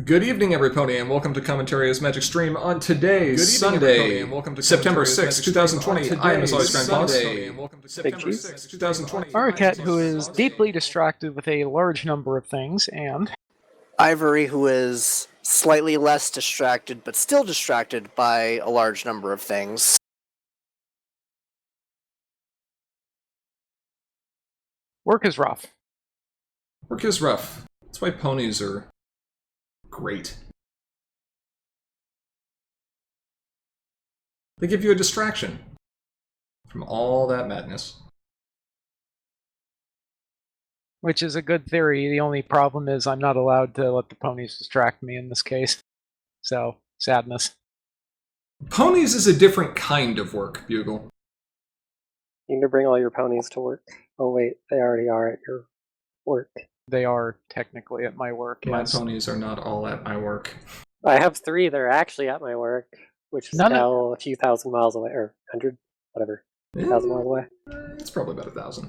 Good evening, everybody, and welcome to Commentary as Magic Stream on today's Sunday, September 6th, 2020. I am, as always, Grand Boss. September 6th, 2020. Arcat, who is deeply distracted with a large number of things, and Ivory, who is slightly less distracted, but still distracted by a large number of things. work is rough. Work is rough. That's why ponies are great. They give you a distraction from all that madness. Which is a good theory. The only problem is I'm not allowed to let the ponies distract me in this case. So, sadness. Ponies is a different kind of work, Bugle. You need to bring all your ponies to work. Oh wait, they already are at your work. They are technically at my work, My yes. ponies are not all at my work. I have 3 that are actually at my work, which is now a few thousand miles away, or 100, whatever, 1,000 miles away. It's probably about 1,000.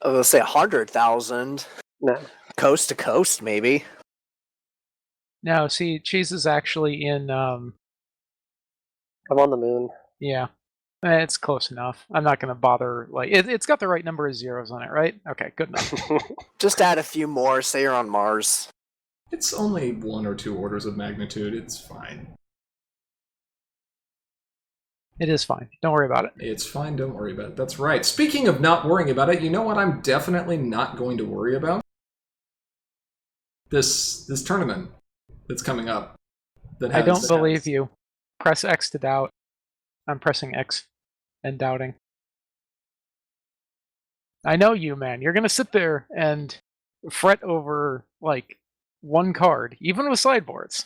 I was going to say 100,000. No. Coast to coast, maybe. No, see, Cheese is actually in, I'm on the moon. yeah. It's close enough. I'm not going to bother, it's got the right number of zeros on it, right? Okay, good enough. Just add a few more, say you're on Mars. It's only 1 or 2 orders of magnitude. It's fine. It is fine. Don't worry about it. It's fine, don't worry about it. That's right. Speaking of not worrying about it, you know what I'm definitely not going to worry about? This tournament that's coming up. I don't believe you. Press X to doubt. I'm pressing X and doubting. I know you, man. You're going to sit there and fret over, one card, even with sideboards.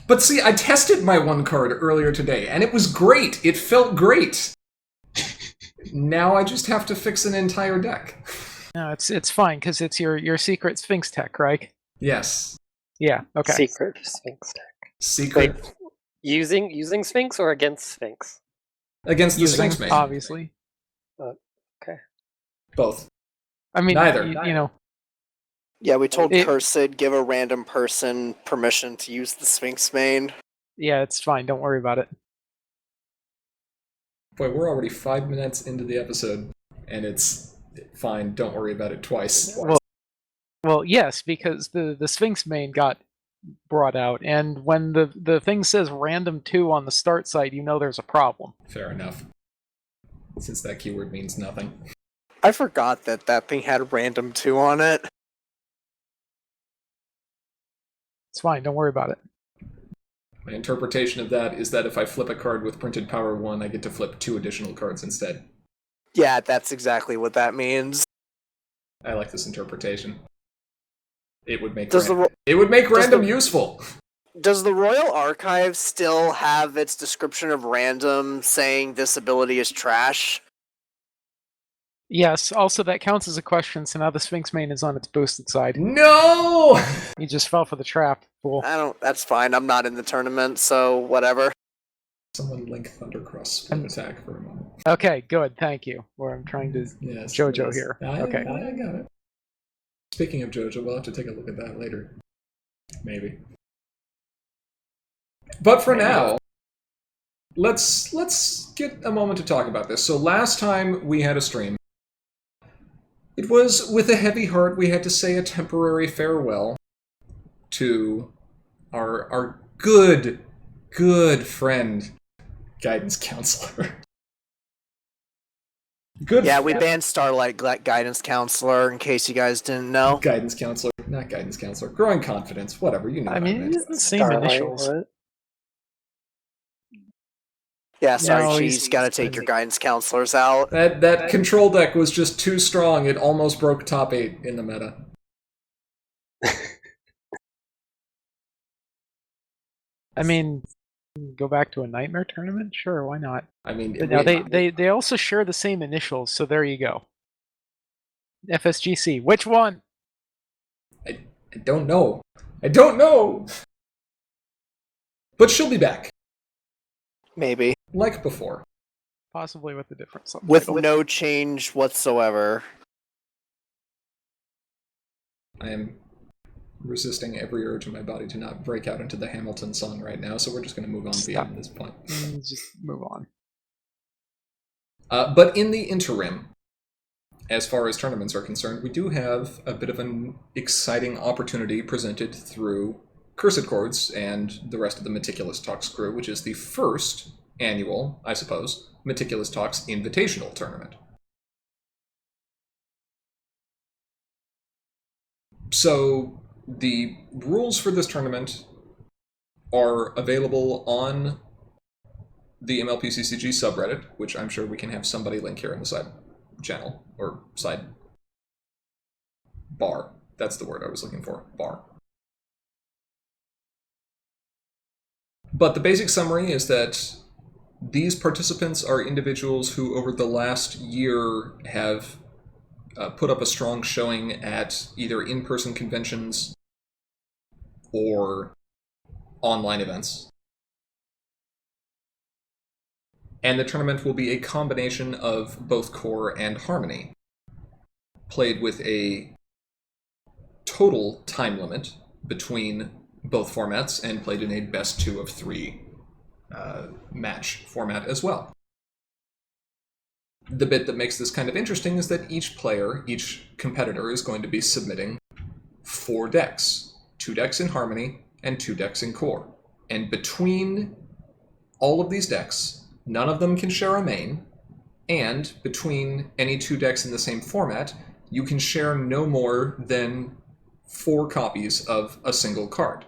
But see, I tested my 1 card earlier today, and it was great. It felt great. Now I just have to fix an entire deck. No, it's fine, because it's your secret Sphinx tech, right? Yes. Yeah, okay. Secret Sphinx tech. Secret. Wait, using Sphinx or against Sphinx? Against the Using, Sphinx Main. obviously. Okay. Both. I mean, Neither. You know, Yeah, we told Cursed, give a random person permission to use the Sphinx main. yeah, it's fine. Don't worry about it. Boy, we're already 5 minutes into the episode, and it's fine. Don't worry about it twice. Well, yes, because the Sphinx main got brought out, and when the thing says random 2 on the start site, you know there's a problem. Fair enough. Since that keyword means nothing. I forgot that thing had random 2 on it. It's fine. Don't worry about it. My interpretation of that is that if I flip a card with printed power 1, I get to flip 2 additional cards instead. Yeah, that's exactly what that means. I like this interpretation. It would make Does random useful. Does the Royal Archive still have its description of random saying this ability is trash? Yes, also that counts as a question, so now the Sphinx main is on its boosted side. No! You just fell for the trap, fool. That's fine, I'm not in the tournament, so whatever. Someone link Thundercross split attack for a moment. Okay, good, thank you. Where I'm trying to JoJo here. Okay. I got it. Speaking of JoJo, we'll have to take a look at that later. Maybe. But for now, let's get a moment to talk about this. So last time we had a stream, it was with a heavy heart we had to say a temporary farewell to our good friend, Guidance Counselor. Yeah, we banned Starlight Guidance Counselor, in case you guys didn't know. Guidance Counselor, not Guidance Counselor. Growing Confidence, whatever, you know. I mean, it's the same initials. What? Yeah, sorry, No, Cheese, you gotta take your Guidance Counselors out. That control deck was just too strong, it almost broke top 8 in the meta. I mean, go back to a Nightmare tournament? Sure, why not? I mean, But now they also share the same initials, so there you go. FSGC, which one? I don't know. I don't know! But she'll be back. Maybe. Like before. Possibly with a different subtitle. With no change whatsoever. I am resisting every urge in my body to not break out into the Hamilton song right now, so we're just going to move on beyond this point. Just move on. But in the interim, as far as tournaments are concerned, we do have a bit of an exciting opportunity presented through Cursed Chords and the rest of the Meticulous Talks crew, which is the first annual, I suppose, Meticulous Talks Invitational Tournament. So the rules for this tournament are available on the MLPCCG subreddit, which I'm sure we can have somebody link here in the side channel, or side bar. That's the word I was looking for, bar. But the basic summary is that these participants are individuals who over the last year have put up a strong showing at either in-person conventions or online events. And the tournament will be a combination of both Core and Harmony, played with a total time limit between both formats and played in a best 2 of 3 match format as well. The bit that makes this kind of interesting is that each player, each competitor, is going to be submitting 4 decks. 2 decks in Harmony and 2 decks in Core. And between all of these decks, none of them can share a main, and between any 2 decks in the same format, you can share no more than 4 copies of a single card.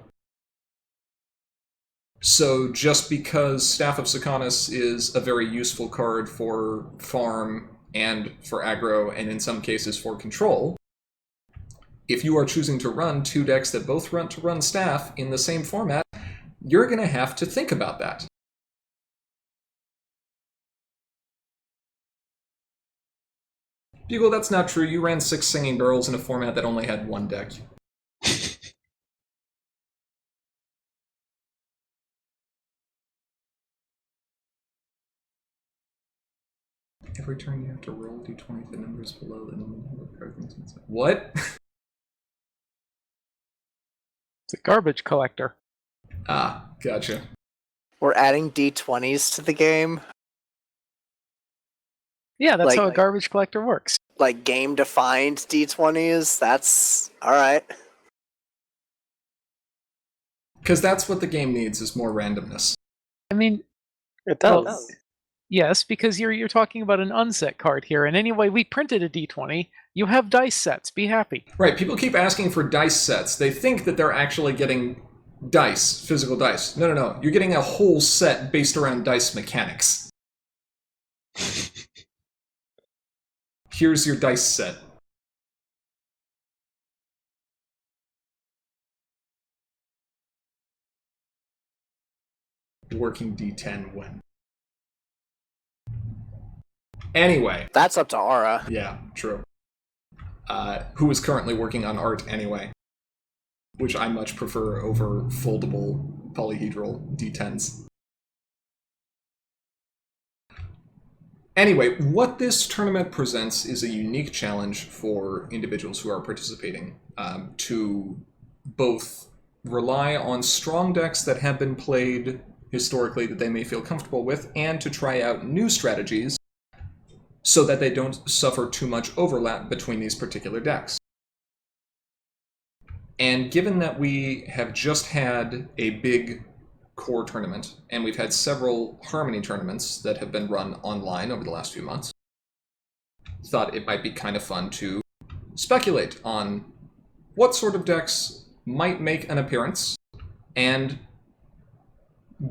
So just because Staff of Sikanis is a very useful card for farm and for aggro, and in some cases for control, if you are choosing to run 2 decks that both want to run Staff in the same format, you're going to have to think about that. Bugle, that's not true. You ran 6 Singing Barrels in a format that only had 1 deck. Every turn you have to roll d20 the numbers below the number of cards. What? It's a garbage collector. Ah, gotcha. We're adding d20s to the game. Yeah, that's Like- how a garbage collector works. Like game-defined d20s. That's alright. Because that's what the game needs, is more randomness. I mean, It well, does. yes, because you're talking about an unset card here. And anyway, we printed a d20. You have dice sets. Be happy. Right, people keep asking for dice sets. They think that they're actually getting dice, physical dice. No, no, no. You're getting a whole set based around dice mechanics. Here's your dice set. Working D10 when? Anyway. That's up to Aura. Yeah, true. Who is currently working on art anyway, which I much prefer over foldable polyhedral D10s. Anyway, what this tournament presents is a unique challenge for individuals who are participating to both rely on strong decks that have been played historically that they may feel comfortable with, and to try out new strategies so that they don't suffer too much overlap between these particular decks. And given that we have just had a big Core tournament, and we've had several Harmony tournaments that have been run online over the last few months, thought it might be kind of fun to speculate on what sort of decks might make an appearance, and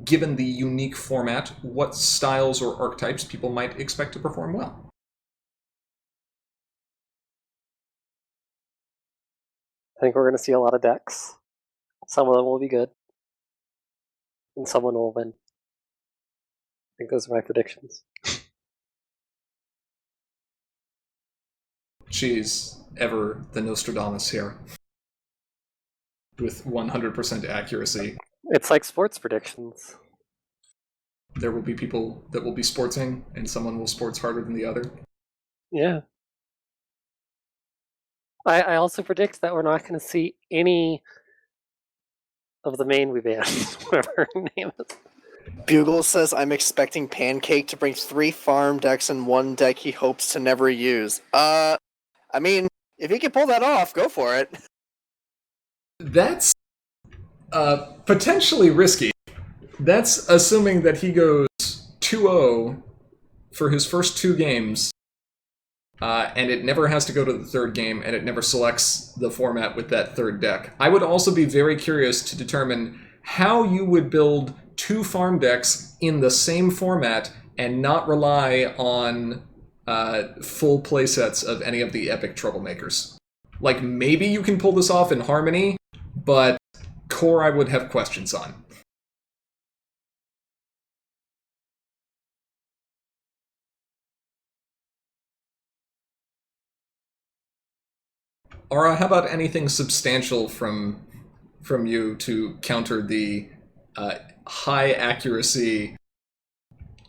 given the unique format, what styles or archetypes people might expect to perform well. I think we're going to see a lot of decks. Some of them will be good. And someone will win. I think those are my predictions. Jeez, ever the Nostradamus here. With 100% accuracy. It's like sports predictions. There will be people that will be sportsing, and someone will sports harder than the other. Yeah. I also predict that we're not going to see any of the main we banned, whatever her name is. Bugle says, I'm expecting Pancake to bring 3 farm decks and 1 deck he hopes to never use. I mean, if he can pull that off, go for it. That's potentially risky. That's assuming that he goes 2-0 for his first 2 games, and it never has to go to the 3rd game, and it never selects the format with that 3rd deck. I would also be very curious to determine how you would build 2 farm decks in the same format and not rely on full playsets of any of the epic troublemakers. Like, maybe you can pull this off in Harmony, but Core I would have questions on. Aura, how about anything substantial from you to counter the high accuracy,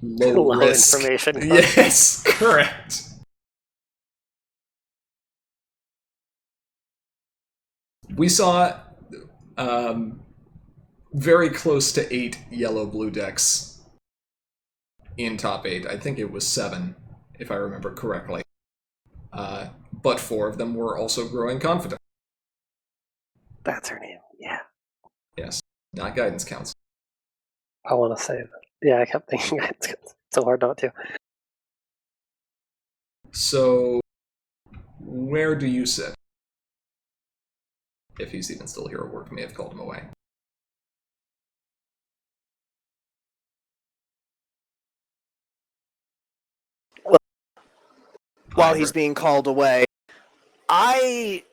low risk information. Yes, correct. We saw very close to 8 yellow-blue decks in top 8. I think it was 7, if I remember correctly. But 4 of them were also growing confident. That's her name. Yeah. Yes, not Guidance Council. I want to say that. Yeah, I kept thinking it's so hard not to. So, where do you sit? If he's even still here, work may have called him away. While he's being called away, I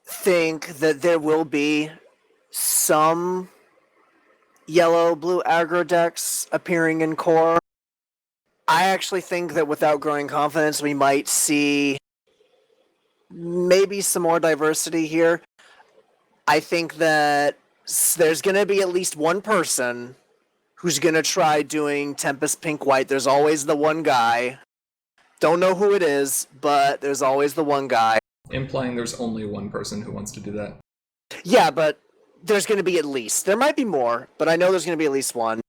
think that there will be some yellow-blue aggro decks appearing in Core. I actually think that without growing confidence, we might see maybe some more diversity here. I think that there's going to be at least one person who's going to try doing Tempest Pink-White. There's always the one guy. Don't know who it is, but there's always the one guy. Implying there's only one person who wants to do that. Yeah, but there's going to be at least. There might be more, but I know there's going to be at least one.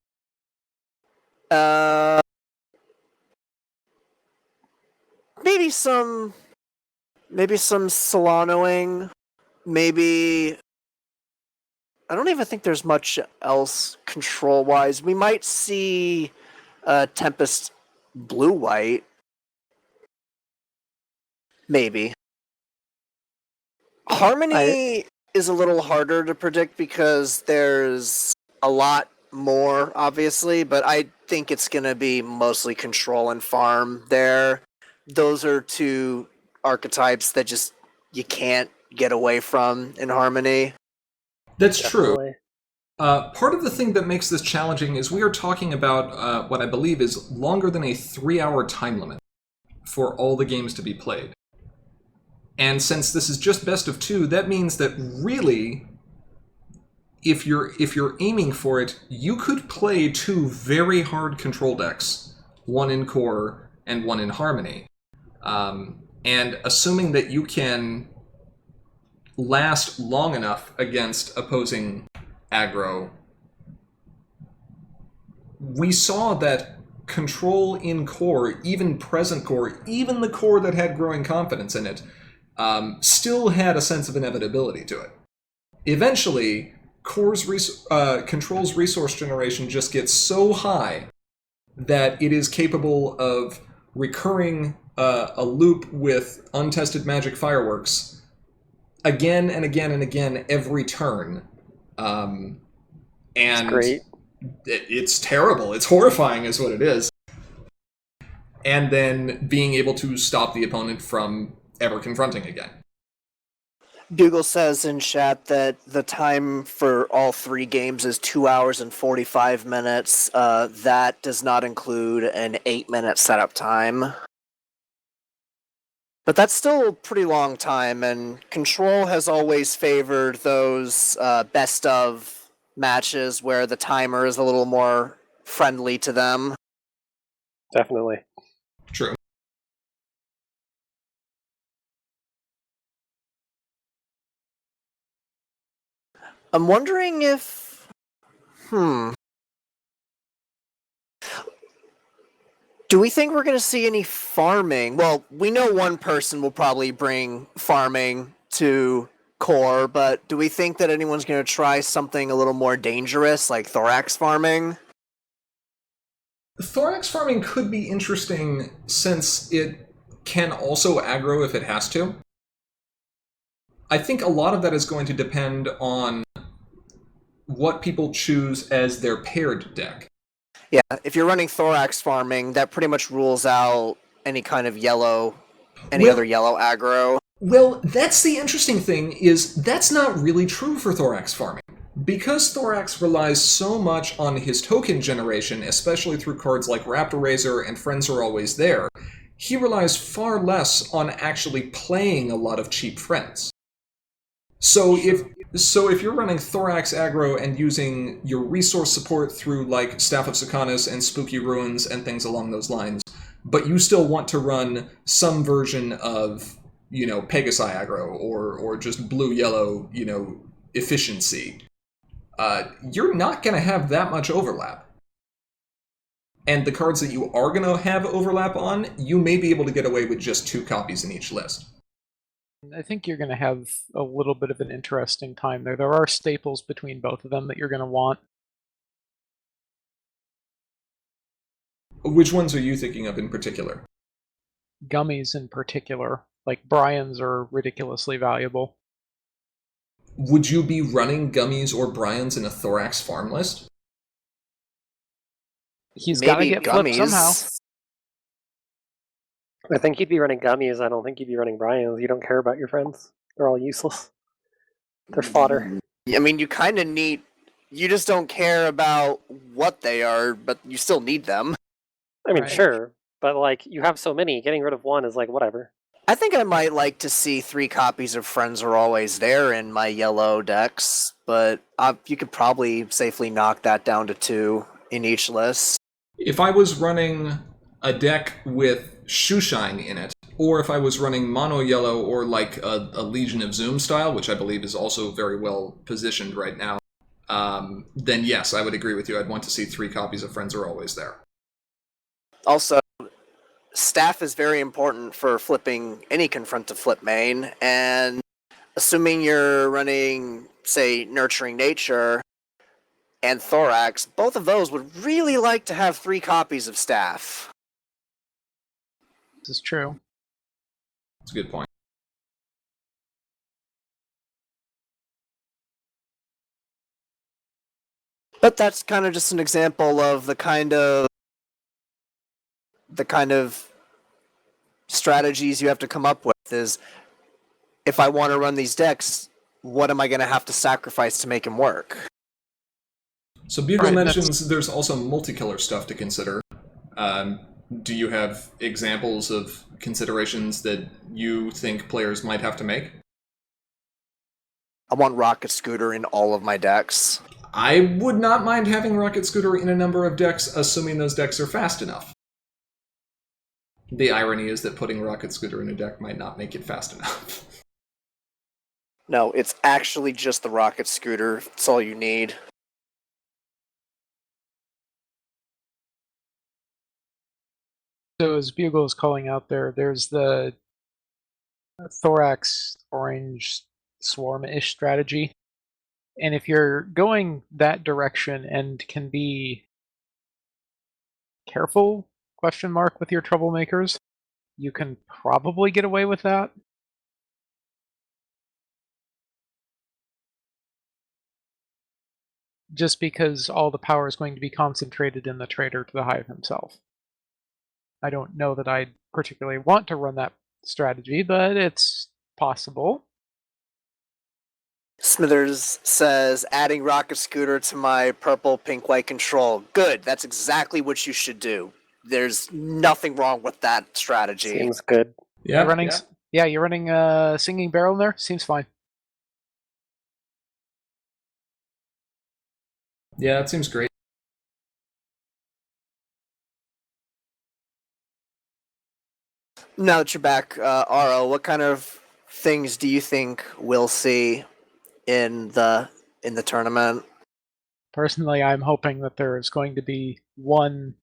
Maybe some Solanoing. Maybe... I don't even think there's much else control-wise. We might see Tempest Blue-White. Maybe. Harmony is a little harder to predict because there's a lot more, obviously, but I think it's going to be mostly control and farm there. Those are 2 archetypes that just you can't get away from in Harmony. That's Definitely. true. Part of the thing that makes this challenging is we are talking about what I believe is longer than a 3-hour time limit for all the games to be played. And since this is just best of 2, that means that really, if you're aiming for it, you could play 2 very hard control decks, one in Core and one in Harmony. And assuming that you can last long enough against opposing aggro, we saw that control in Core, even present Core, even the Core that had growing confidence in it, still had a sense of inevitability to it. Eventually, Control's resource generation just gets so high that it is capable of recurring a loop with untested magic fireworks again and again and again every turn. And It's great. It's terrible. It's horrifying is what it is. And then being able to stop the opponent from ever confronting again. Bugle says in chat that the time for all 3 games is 2 hours and 45 minutes. That does not include an 8-minute setup time. But that's still a pretty long time, and Control has always favored those best of matches where the timer is a little more friendly to them. Definitely. True. I'm wondering if... Do we think we're going to see any farming? Well, we know one person will probably bring farming to core, but do we think that anyone's going to try something a little more dangerous, like thorax farming? Thorax farming could be interesting since it can also aggro if it has to. I think a lot of that is going to depend on what people choose as their paired deck. Yeah, if you're running thorax farming, that pretty much rules out any kind of yellow, other yellow aggro. Well, that's the interesting thing, is that's not really true for thorax farming. Because thorax relies so much on his token generation, especially through cards like Raptor Razor and Friends Are Always There, he relies far less on actually playing a lot of cheap friends. So if you're running Thorax aggro and using your resource support through like Staff of Sikanis and Spooky Ruins and things along those lines, but you still want to run some version of, Pegasi aggro or just blue-yellow, efficiency, you're not going to have that much overlap. And the cards that you are going to have overlap on, you may be able to get away with just 2 copies in each list. I think you're going to have a little bit of an interesting time there. There are staples between both of them that you're going to want. Which ones are you thinking of in particular? Gummies in particular, like Brian's, are ridiculously valuable. Would you be running Gummies or Brian's in a Thorax farm list? He's got to get flipped somehow. I think you'd be running gummies. I don't think you'd be running Brian's. You don't care about your friends. They're all useless. They're fodder. I mean, you kind of need... You just don't care about what they are, but you still need them. I mean, Right. Sure, but like you have so many, getting rid of one is like whatever. I think I might like to see 3 copies of Friends Are Always There in my yellow decks, but you could probably safely knock that down to 2 in each list. If I was running a deck with Shoeshine in it, or if I was running mono yellow or like a Legion of Zoom style, which I believe is also very well positioned right now, then yes, I would agree with you. I'd want to see 3 copies of Friends Are Always There. Also, staff is very important for flipping any confront to flip main, and assuming you're running, say, Nurturing Nature and Thorax, both of those would really like to have 3 copies of staff. This is true. That's a good point. But that's kind of just an example of the kind of strategies you have to come up with. Is if I want to run these decks, what am I going to have to sacrifice to make them work? So Bugle Right, mentions there's also multicolor stuff to consider. Do you have examples of considerations that you think players might have to make? I want Rocket Scooter in all of my decks. I would not mind having Rocket Scooter in a number of decks, assuming those decks are fast enough. The irony is that putting Rocket Scooter in a deck might not make it fast enough. No, it's actually just the Rocket Scooter. It's all you need. So as Bugle is calling out there, there's the Thorax orange swarm-ish strategy. And if you're going that direction and can be careful, question mark, with your troublemakers, you can probably get away with that. Just because all the power is going to be concentrated in the traitor to the Hive himself. I don't know that I particularly want to run that strategy, but it's possible. Smithers says, adding Rocket Scooter to my purple, pink, white control. Good, that's exactly what you should do. There's nothing wrong with that strategy. Seems good. Yeah, You're running Singing Barrel in there? Seems fine. Yeah, that seems great. Now that you're back, Aro, what kind of things do you think we'll see in the in the tournament. Personally, I'm hoping that there is going to be one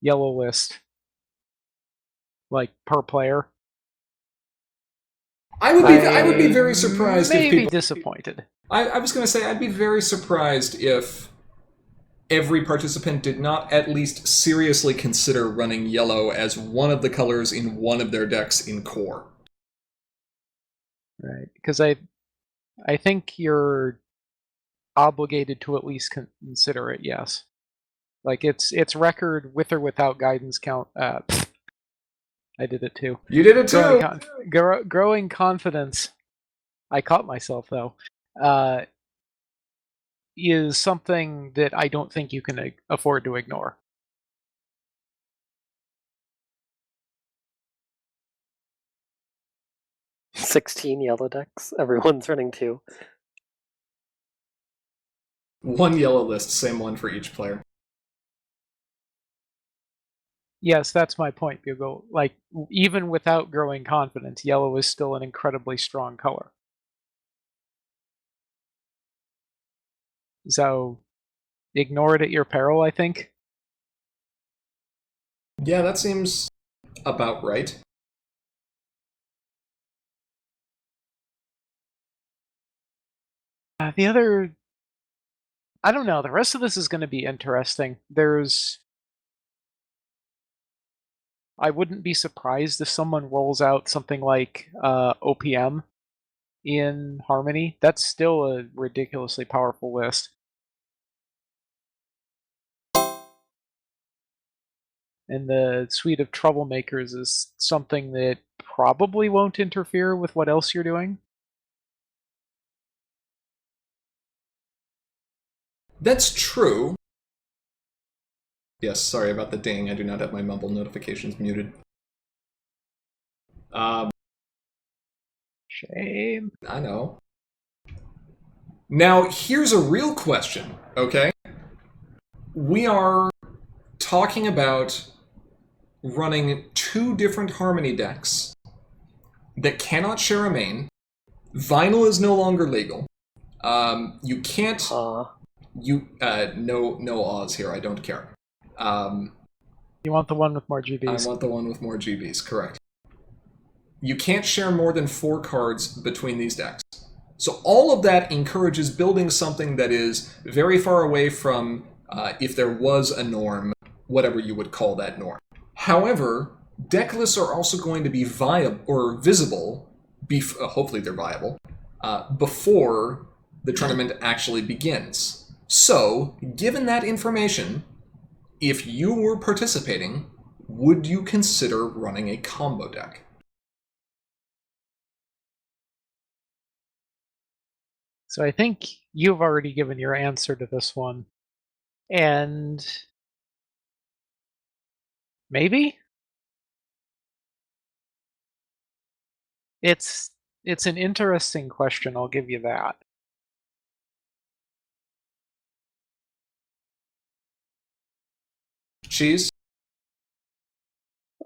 yellow list, like per player. I would be very surprised if Maybe people. disappointed. I was going to say I'd be very surprised if every participant did not at least seriously consider running yellow as one of the colors in one of their decks in core. Right, because I think you're obligated to at least consider it. Yes, like it's record with or without guidance count. I did it too. You did it too. Growing confidence. I caught myself though. Is something that I don't think you can afford to ignore. $16 yellow decks. Everyone's running 2. One yellow list, same one for each player. Yes, that's my point, Bugle. Like, even without growing confidence, yellow is still an incredibly strong color. So, ignore it at your peril, I think. Yeah, that seems about right. The other... I don't know, the rest of this is going to be interesting. I wouldn't be surprised if someone rolls out something like OPM in Harmony. That's still a ridiculously powerful list. And the suite of troublemakers is something that probably won't interfere with what else you're doing. That's true. Yes, sorry about the ding. I do not have my mumble notifications muted. Shame. I know. Now, here's a real question, okay? We are talking about running 2 different Harmony decks that cannot share a main. Vinyl is no longer legal. You can't... no Oz here, I don't care. You want the one with more GBs. I want the one with more GBs, correct. You can't share more than 4 cards between these decks. So all of that encourages building something that is very far away from, if there was a norm, whatever you would call that norm. However, deck lists are also going to be viable or visible, hopefully they're viable, before the tournament actually begins. So, given that information, if you were participating, would you consider running a combo deck? So I think you've already given your answer to this one. And maybe? It's an interesting question, I'll give you that. Cheese?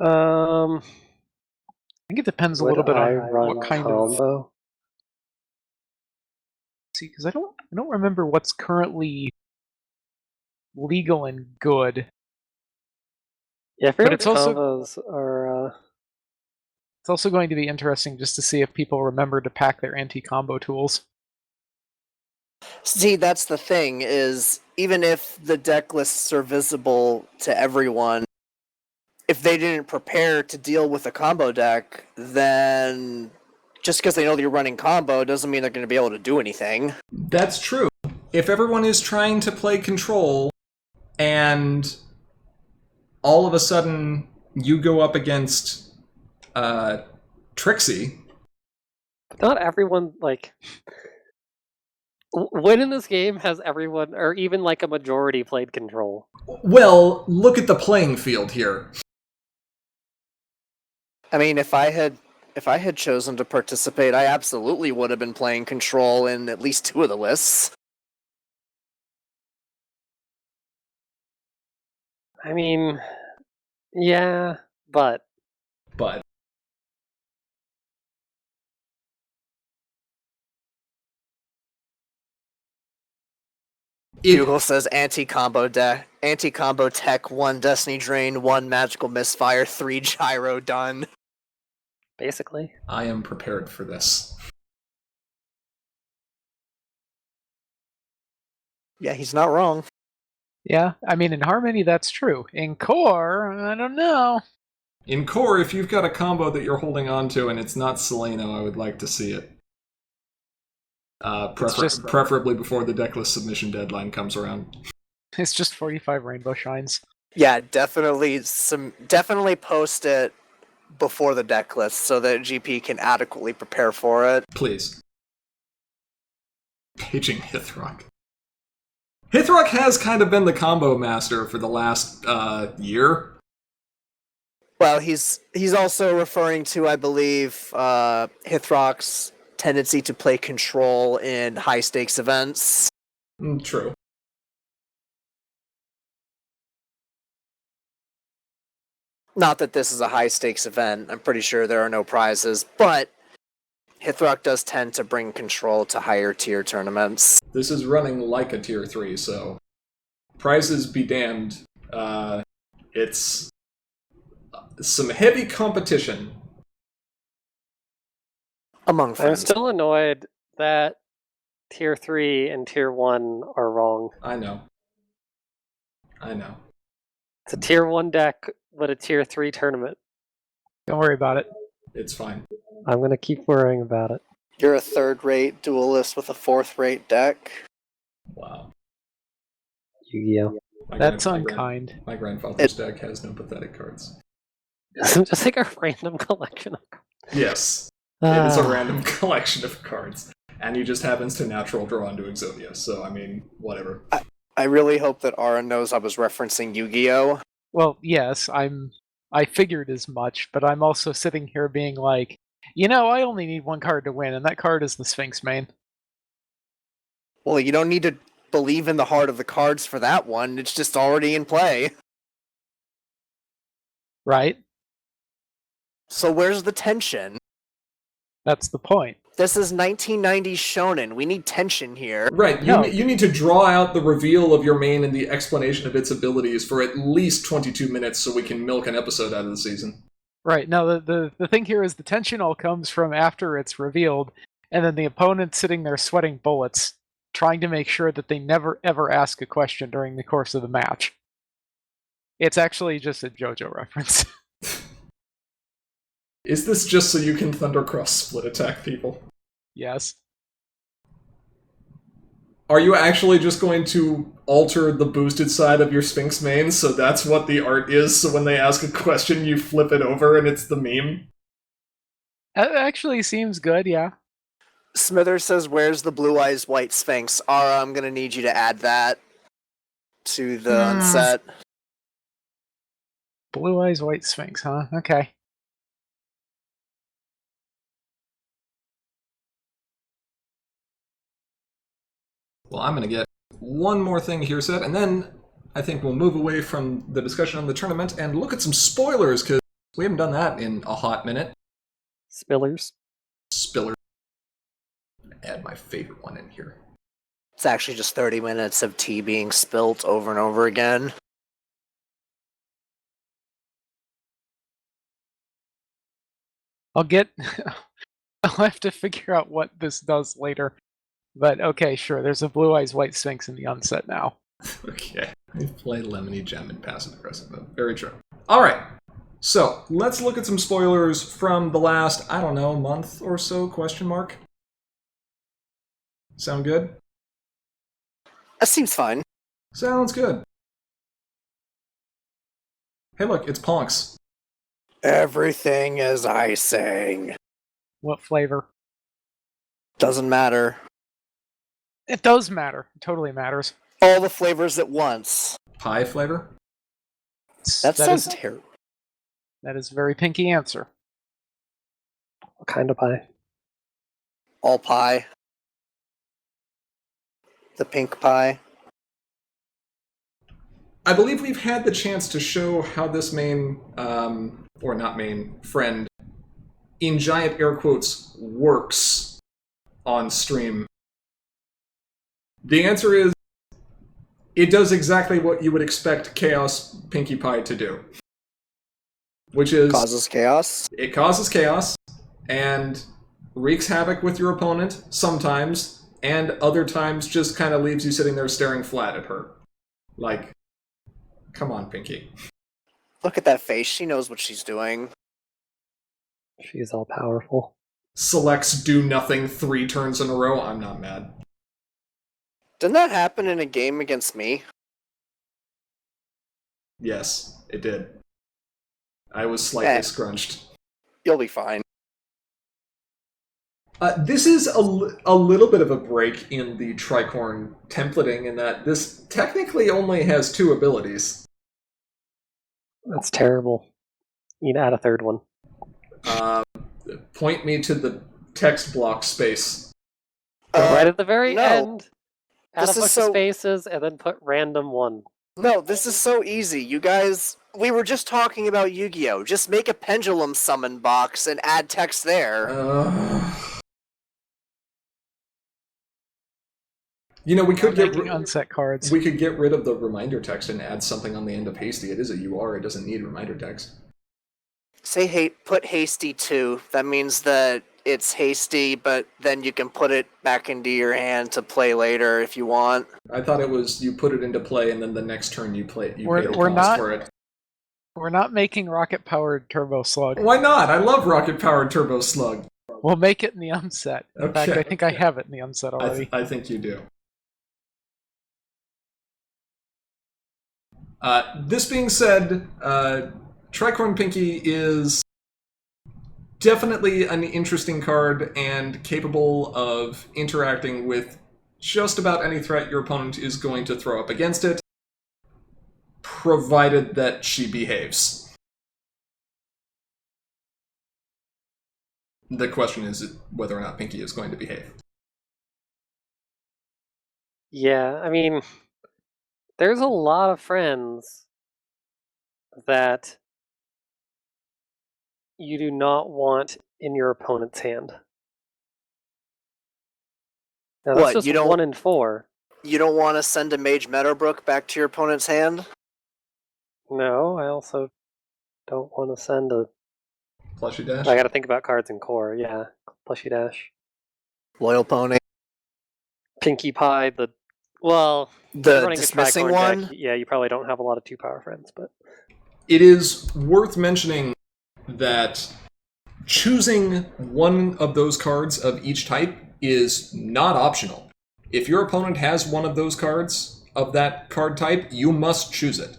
I think it depends a little bit on what kind of... combo? See, because I don't remember what's currently legal and good. Yeah, I But forget it's what also- combos are. It's also going to be interesting just to see if people remember to pack their anti-combo tools. See, that's the thing, is even if the deck lists are visible to everyone, if they didn't prepare to deal with a combo deck, then just because they know that you're running combo doesn't mean they're going to be able to do anything. That's true. If everyone is trying to play control, and all of a sudden you go up against Trixie... Not everyone, like... When in this game has everyone, or even like a majority, played control? Well, look at the playing field here. I mean, if I had chosen to participate, I absolutely would have been playing control in at least 2 of the lists. I mean, yeah, but... Google says anti-combo tech, 1 Destiny Drain, 1 Magical Misfire, 3 Gyro done. Basically. I am prepared for this. Yeah, he's not wrong. Yeah, I mean, in Harmony, that's true. In Core, I don't know. In Core, if you've got a combo that you're holding on to and it's not Seleno, I would like to see it. Preferably before the decklist submission deadline comes around. It's just 45 Rainbow Shines. Yeah, definitely post it before the deck list so that GP can adequately prepare for it. Please. Paging Hithrock. Hithrock has kind of been the combo master for the last year. Well, he's also referring to, I believe, Hithrock's tendency to play control in high-stakes events. True. Not that this is a high-stakes event. I'm pretty sure there are no prizes, but Hithrock does tend to bring control to higher-tier tournaments. This is running like a Tier 3, so prizes be damned. It's some heavy competition. Among I'm friends. still annoyed that Tier 3 and Tier 1 are wrong. I know. It's a Tier 1 deck, but a Tier 3 tournament. Don't worry about it. It's fine. I'm gonna keep worrying about it. You're a third-rate duelist with a fourth-rate deck. Wow. Yu-Gi-Oh! That's unkind. My grandfather's deck has no pathetic cards. Just like a random collection of cards. Yes. It is a random collection of cards. And he just happens to natural draw into Exodia, so I mean, whatever. I really hope that Ara knows I was referencing Yu-Gi-Oh! Well, yes, I figured as much, but I'm also sitting here being like, I only need 1 card to win, and that card is the Sphinx main. Well, you don't need to believe in the heart of the cards for that one. It's just already in play. Right? So where's the tension? That's the point. This is 1990s shonen. We need tension here. Right, you need to draw out the reveal of your main and the explanation of its abilities for at least 22 minutes so we can milk an episode out of the season. Right. Now, the thing here is the tension all comes from after it's revealed, and then the opponent sitting there sweating bullets, trying to make sure that they never ever ask a question during the course of the match. It's actually just a JoJo reference. Is this just so you can Thundercross split attack people? Yes. Are you actually just going to alter the boosted side of your Sphinx main so that's what the art is, so when they ask a question you flip it over and it's the meme? That actually seems good, yeah. Smithers says, where's the Blue Eyes White Sphinx? Ara, I'm gonna need you to add that to the unset. Blue Eyes White Sphinx, huh? Okay. Well, I'm going to get one more thing here said, and then I think we'll move away from the discussion on the tournament and look at some spoilers, because we haven't done that in a hot minute. Spillers. Spiller. Add my favorite one in here. It's actually just 30 minutes of tea being spilt over and over again. I'll have to figure out what this does later. But okay, sure, there's a Blue Eyes White Sphinx in the unset now. Okay. I play Lemony Gem in passive aggressive mode. Very true. Alright. So, let's look at some spoilers from the last, I don't know, month or so, question mark? Sound good? That seems fine. Sounds good. Hey look, it's Ponks. Everything is icing. What flavor? Doesn't matter. It does matter. It totally matters. All the flavors at once. Pie flavor? That sounds terrible. That is a very pinky answer. What kind of pie? All pie. The pink pie. I believe we've had the chance to show how this main, or not main, friend, in giant air quotes, works on stream. The answer is it does exactly what you would expect Chaos Pinkie Pie to do. Which is... Causes chaos. It causes chaos, and wreaks havoc with your opponent, sometimes, and other times just kind of leaves you sitting there staring flat at her. Like, come on, Pinkie. Look at that face. She knows what she's doing. She's all powerful. Selects do nothing 3 turns in a row. I'm not mad. Didn't that happen in a game against me? Yes, it did. I was slightly scrunched. You'll be fine. This is a little bit of a break in the Tricorn templating in that this technically only has 2 abilities. That's terrible. You need to add a third one. Point me to the text block space. Right at the very no. end. Add This a is bunch so- of spaces and then put random 1. No, this is so easy. You guys, we were just talking about Yu-Gi-Oh! Just make a pendulum summon box and add text there. You know, we could get Making unset cards. we could get rid of the reminder text and add something on the end of hasty. It is a UR. It doesn't need reminder text. Say put hasty too. That means that it's hasty, but then you can put it back into your hand to play later if you want. I thought it was you put it into play and then the next turn you play. You We're- pay the we're cost not- for it. We're not making rocket-powered Turbo Slug. Why not? I love rocket powered turbo slug. We'll make it in the unset. In fact, Okay. I think I have it in the unset already. I think you do. This being said, Tricorn Pinkie is definitely an interesting card and capable of interacting with just about any threat your opponent is going to throw up against it, provided that she behaves. The question is whether or not Pinkie is going to behave. Yeah, I mean, there's a lot of friends that you do not want in your opponent's hand. Now, that's What, just you don't- 1 in 4. You don't want to send a Mage Meadowbrook back to your opponent's hand? No, I also don't want to send a... Plushy dash? I gotta think about cards in core, yeah. Plushy Dash. Loyal Pony. Pinkie Pie, well, The running a dismissing tricorn one? deck, yeah, you probably don't have a lot of 2-power friends, but... It is worth mentioning that choosing one of those cards of each type is not optional. If your opponent has one of those cards of that card type, you must choose it.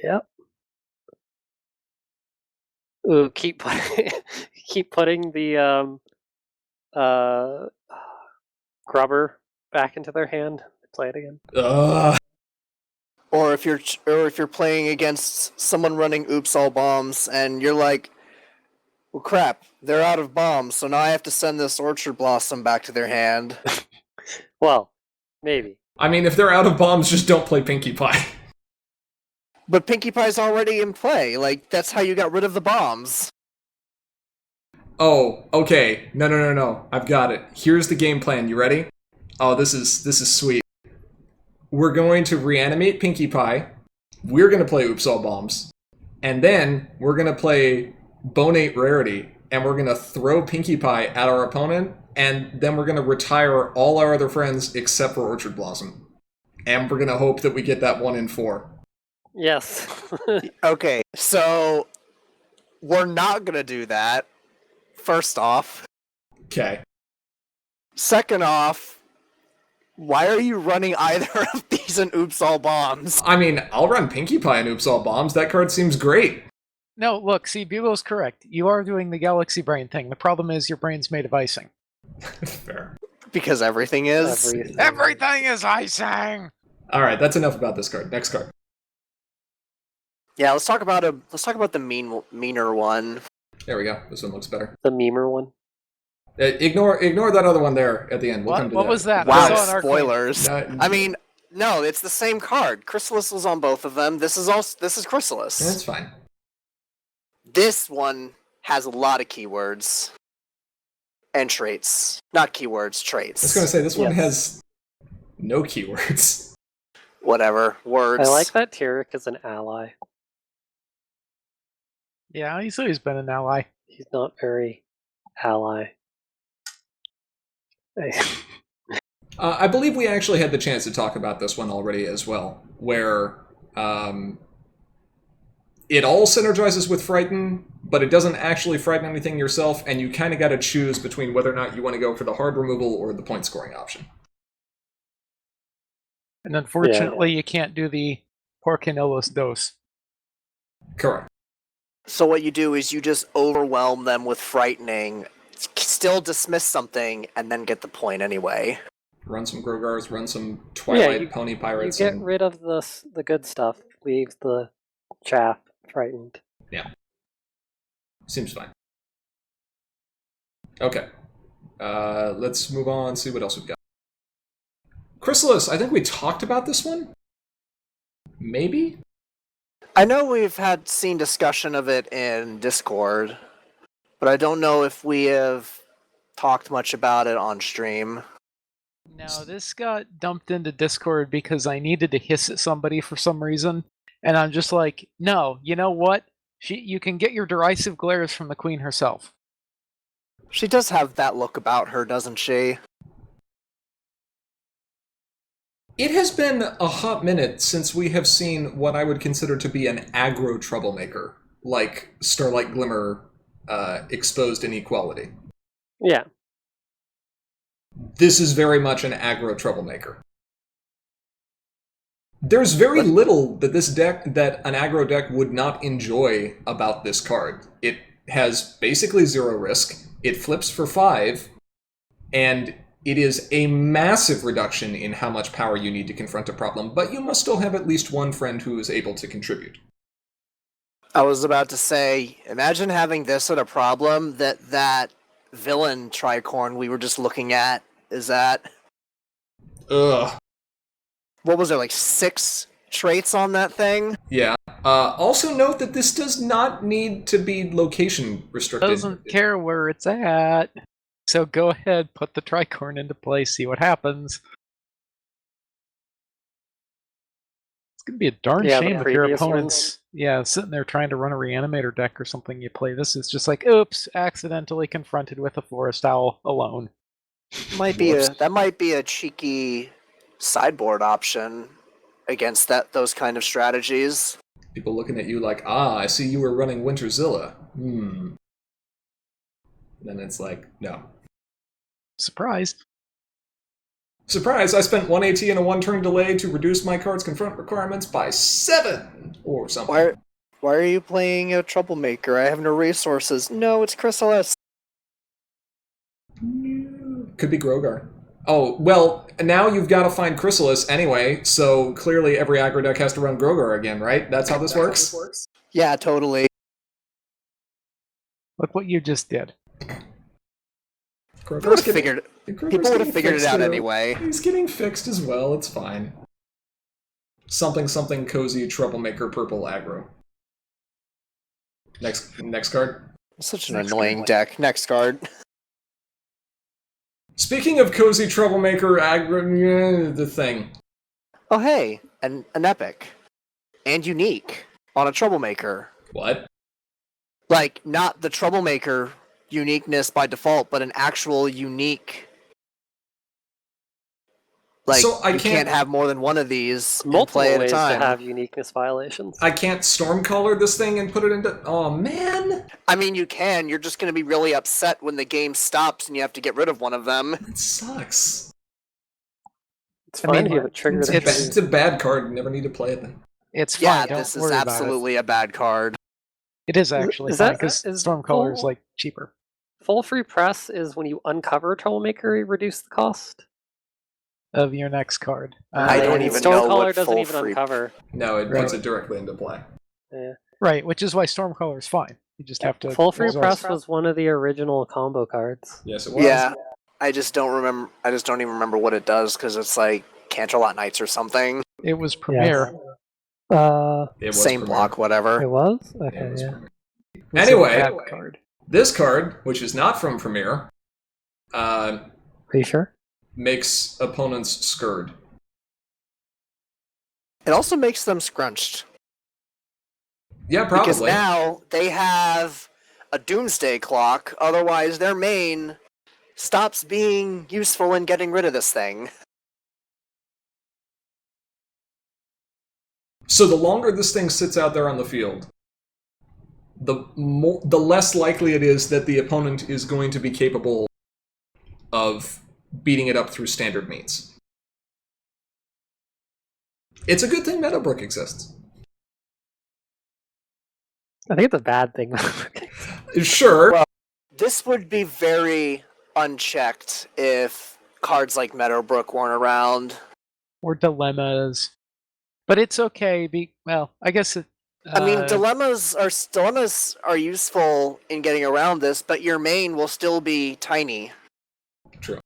Yep. Ooh, keep putting the grubber back into their hand. Play it again. Ugh. Or if you're playing against someone running Oops All Bombs and you're like, well crap, they're out of bombs, so now I have to send this Orchard Blossom back to their hand. Well, maybe. I mean, if they're out of bombs, just don't play Pinkie Pie. But Pinkie Pie's already in play. Like, that's how you got rid of the bombs. Oh, okay. No. I've got it. Here's the game plan. You ready? Oh, this is sweet. We're going to reanimate Pinkie Pie. We're going to play Oops All Bombs. And then we're going to play Bonate Rarity. And we're going to throw Pinkie Pie at our opponent. And then we're going to retire all our other friends except for Orchard Blossom. And we're going to hope that we get that 1 in 4. Yes. Okay, so we're not gonna do that. First off. Okay. Second off, why are you running either of these in Oops All Bombs? I mean, I'll run Pinkie Pie and Oops All Bombs. That card seems great. No, look, see, Bugle's correct. You are doing the Galaxy Brain thing. The problem is your brain's made of icing. Fair. Because everything is. Everything is icing! Alright, that's enough about this card. Next card. Yeah, let's talk about the meaner one. There we go. This one looks better. The memer one. Ignore that other one there at the end. We'll come to What that. was that? I Wow, saw an Arcane. spoilers. No, I mean, no, it's the same card. Chrysalis was on both of them. This is Chrysalis. that's fine. This one has a lot of keywords and traits. Not keywords, traits. I was going to say, this one Yes. has no keywords. whatever words. I like that Tyrek is an ally. Yeah, he's always been an ally. He's not very ally. I believe we actually had the chance to talk about this one already as well, where it all synergizes with Frighten, but it doesn't actually frighten anything yourself, and you kind of got to choose between whether or not you want to go for the hard removal or the point scoring option. And unfortunately, you can't do the Porcinellus dose. Correct. So what you do is you just overwhelm them with frightening, still dismiss something, and then get the point anyway. Run some Grogars, run some Twilight Pony You Pirates. get and... rid of the good stuff, leave the chaff frightened. Yeah. Seems fine. Okay. Let's move on, see what else we've got. Chrysalis, I think we talked about this one? Maybe? I know we've seen discussion of it in Discord, but I don't know if we have talked much about it on stream. No, this got dumped into Discord because I needed to hiss at somebody for some reason, and I'm just like, no, you know what? You can get your derisive glares from the Queen herself. She does have that look about her, doesn't she? It has been a hot minute since we have seen what I would consider to be an aggro troublemaker, like Starlight Glimmer exposed inequality. Yeah. This is very much an aggro troublemaker. There's very little that an aggro deck would not enjoy about this card. It has basically 0 risk, it flips for 5, and it is a massive reduction in how much power you need to confront a problem, but you must still have at least one friend who is able to contribute. I was about to say, imagine having this at a problem that villain tricorn we were just looking at is at. Ugh. What was there, like 6 traits on that thing? Yeah. Also note that this does not need to be location restricted. Doesn't care where it's at. So go ahead, put the tricorn into play, see what happens. It's gonna be a darn Yeah, the shame if your previous opponent's sitting there trying to run a reanimator deck or something. You play this, it's just like, oops, accidentally confronted with a forest owl alone. That might be a cheeky sideboard option against those kind of strategies. People looking at you like, I see you were running Winterzilla. Then it's like, no. Surprise. Surprise, I spent 1 AT and a 1-turn delay to reduce my card's confront requirements by 7! Or something. Why are you playing a troublemaker? I have no resources. No, it's Chrysalis. Could be Grogar. Oh, well, now you've got to find Chrysalis anyway, so clearly every aggro deck has to run Grogar again, right? That's how this works? Yeah, totally. Look what you just did. People would have figured it out too. anyway. He's getting fixed as well, it's fine. Something cozy troublemaker purple aggro. Next card. Such an annoying deck. Next card. Speaking of cozy troublemaker aggro, the thing. Oh hey, an epic. And unique on a troublemaker. What? Like, not the troublemaker uniqueness by default, but an actual unique. Like, so you can't have more than one of these in Multiple play at a ways time. to have uniqueness violations. I can't Stormcaller this thing and put it into... Oh, man! I mean, you can. You're just going to be really upset when the game stops and you have to get rid of one of them. It sucks. It's fine if you have a trigger that It's a bad card. You never need to play it then. It's fine. Yeah, Don't this is worry about absolutely a bad card. it. It is actually Is fine that- because is Stormcaller is full- like cheaper. Full free press is when you uncover a troublemaker, you reduce the cost. Of your next card. I don't And even know Stormcaller what doesn't full even free- uncover. No, it Right. puts it directly into play. Yeah. Right, which is why Stormcaller is fine. You just have to. Full free resolve- press was one of the original combo cards. Yes, it was. Yeah, I just don't even remember what it does because it's like Canterlot Knights or something. It was Premier. It was Same Premier. block, whatever. It was? Yeah, Okay, it was yeah. Premier. It was a Anyway. bad card. This card, which is not from Premier, Are you sure? makes opponents scurred. It also makes them scrunched. Yeah, probably. Because now they have a doomsday clock, otherwise their main stops being useful in getting rid of this thing. So the longer this thing sits out there on the field, the less likely it is that the opponent is going to be capable of beating it up through standard means. It's a good thing Meadowbrook exists. I think it's a bad thing. Sure. Well, this would be very unchecked if cards like Meadowbrook weren't around. Or dilemmas. But it's okay. Well, I guess it. I mean, dilemmas are useful in getting around this, but your main will still be tiny. True.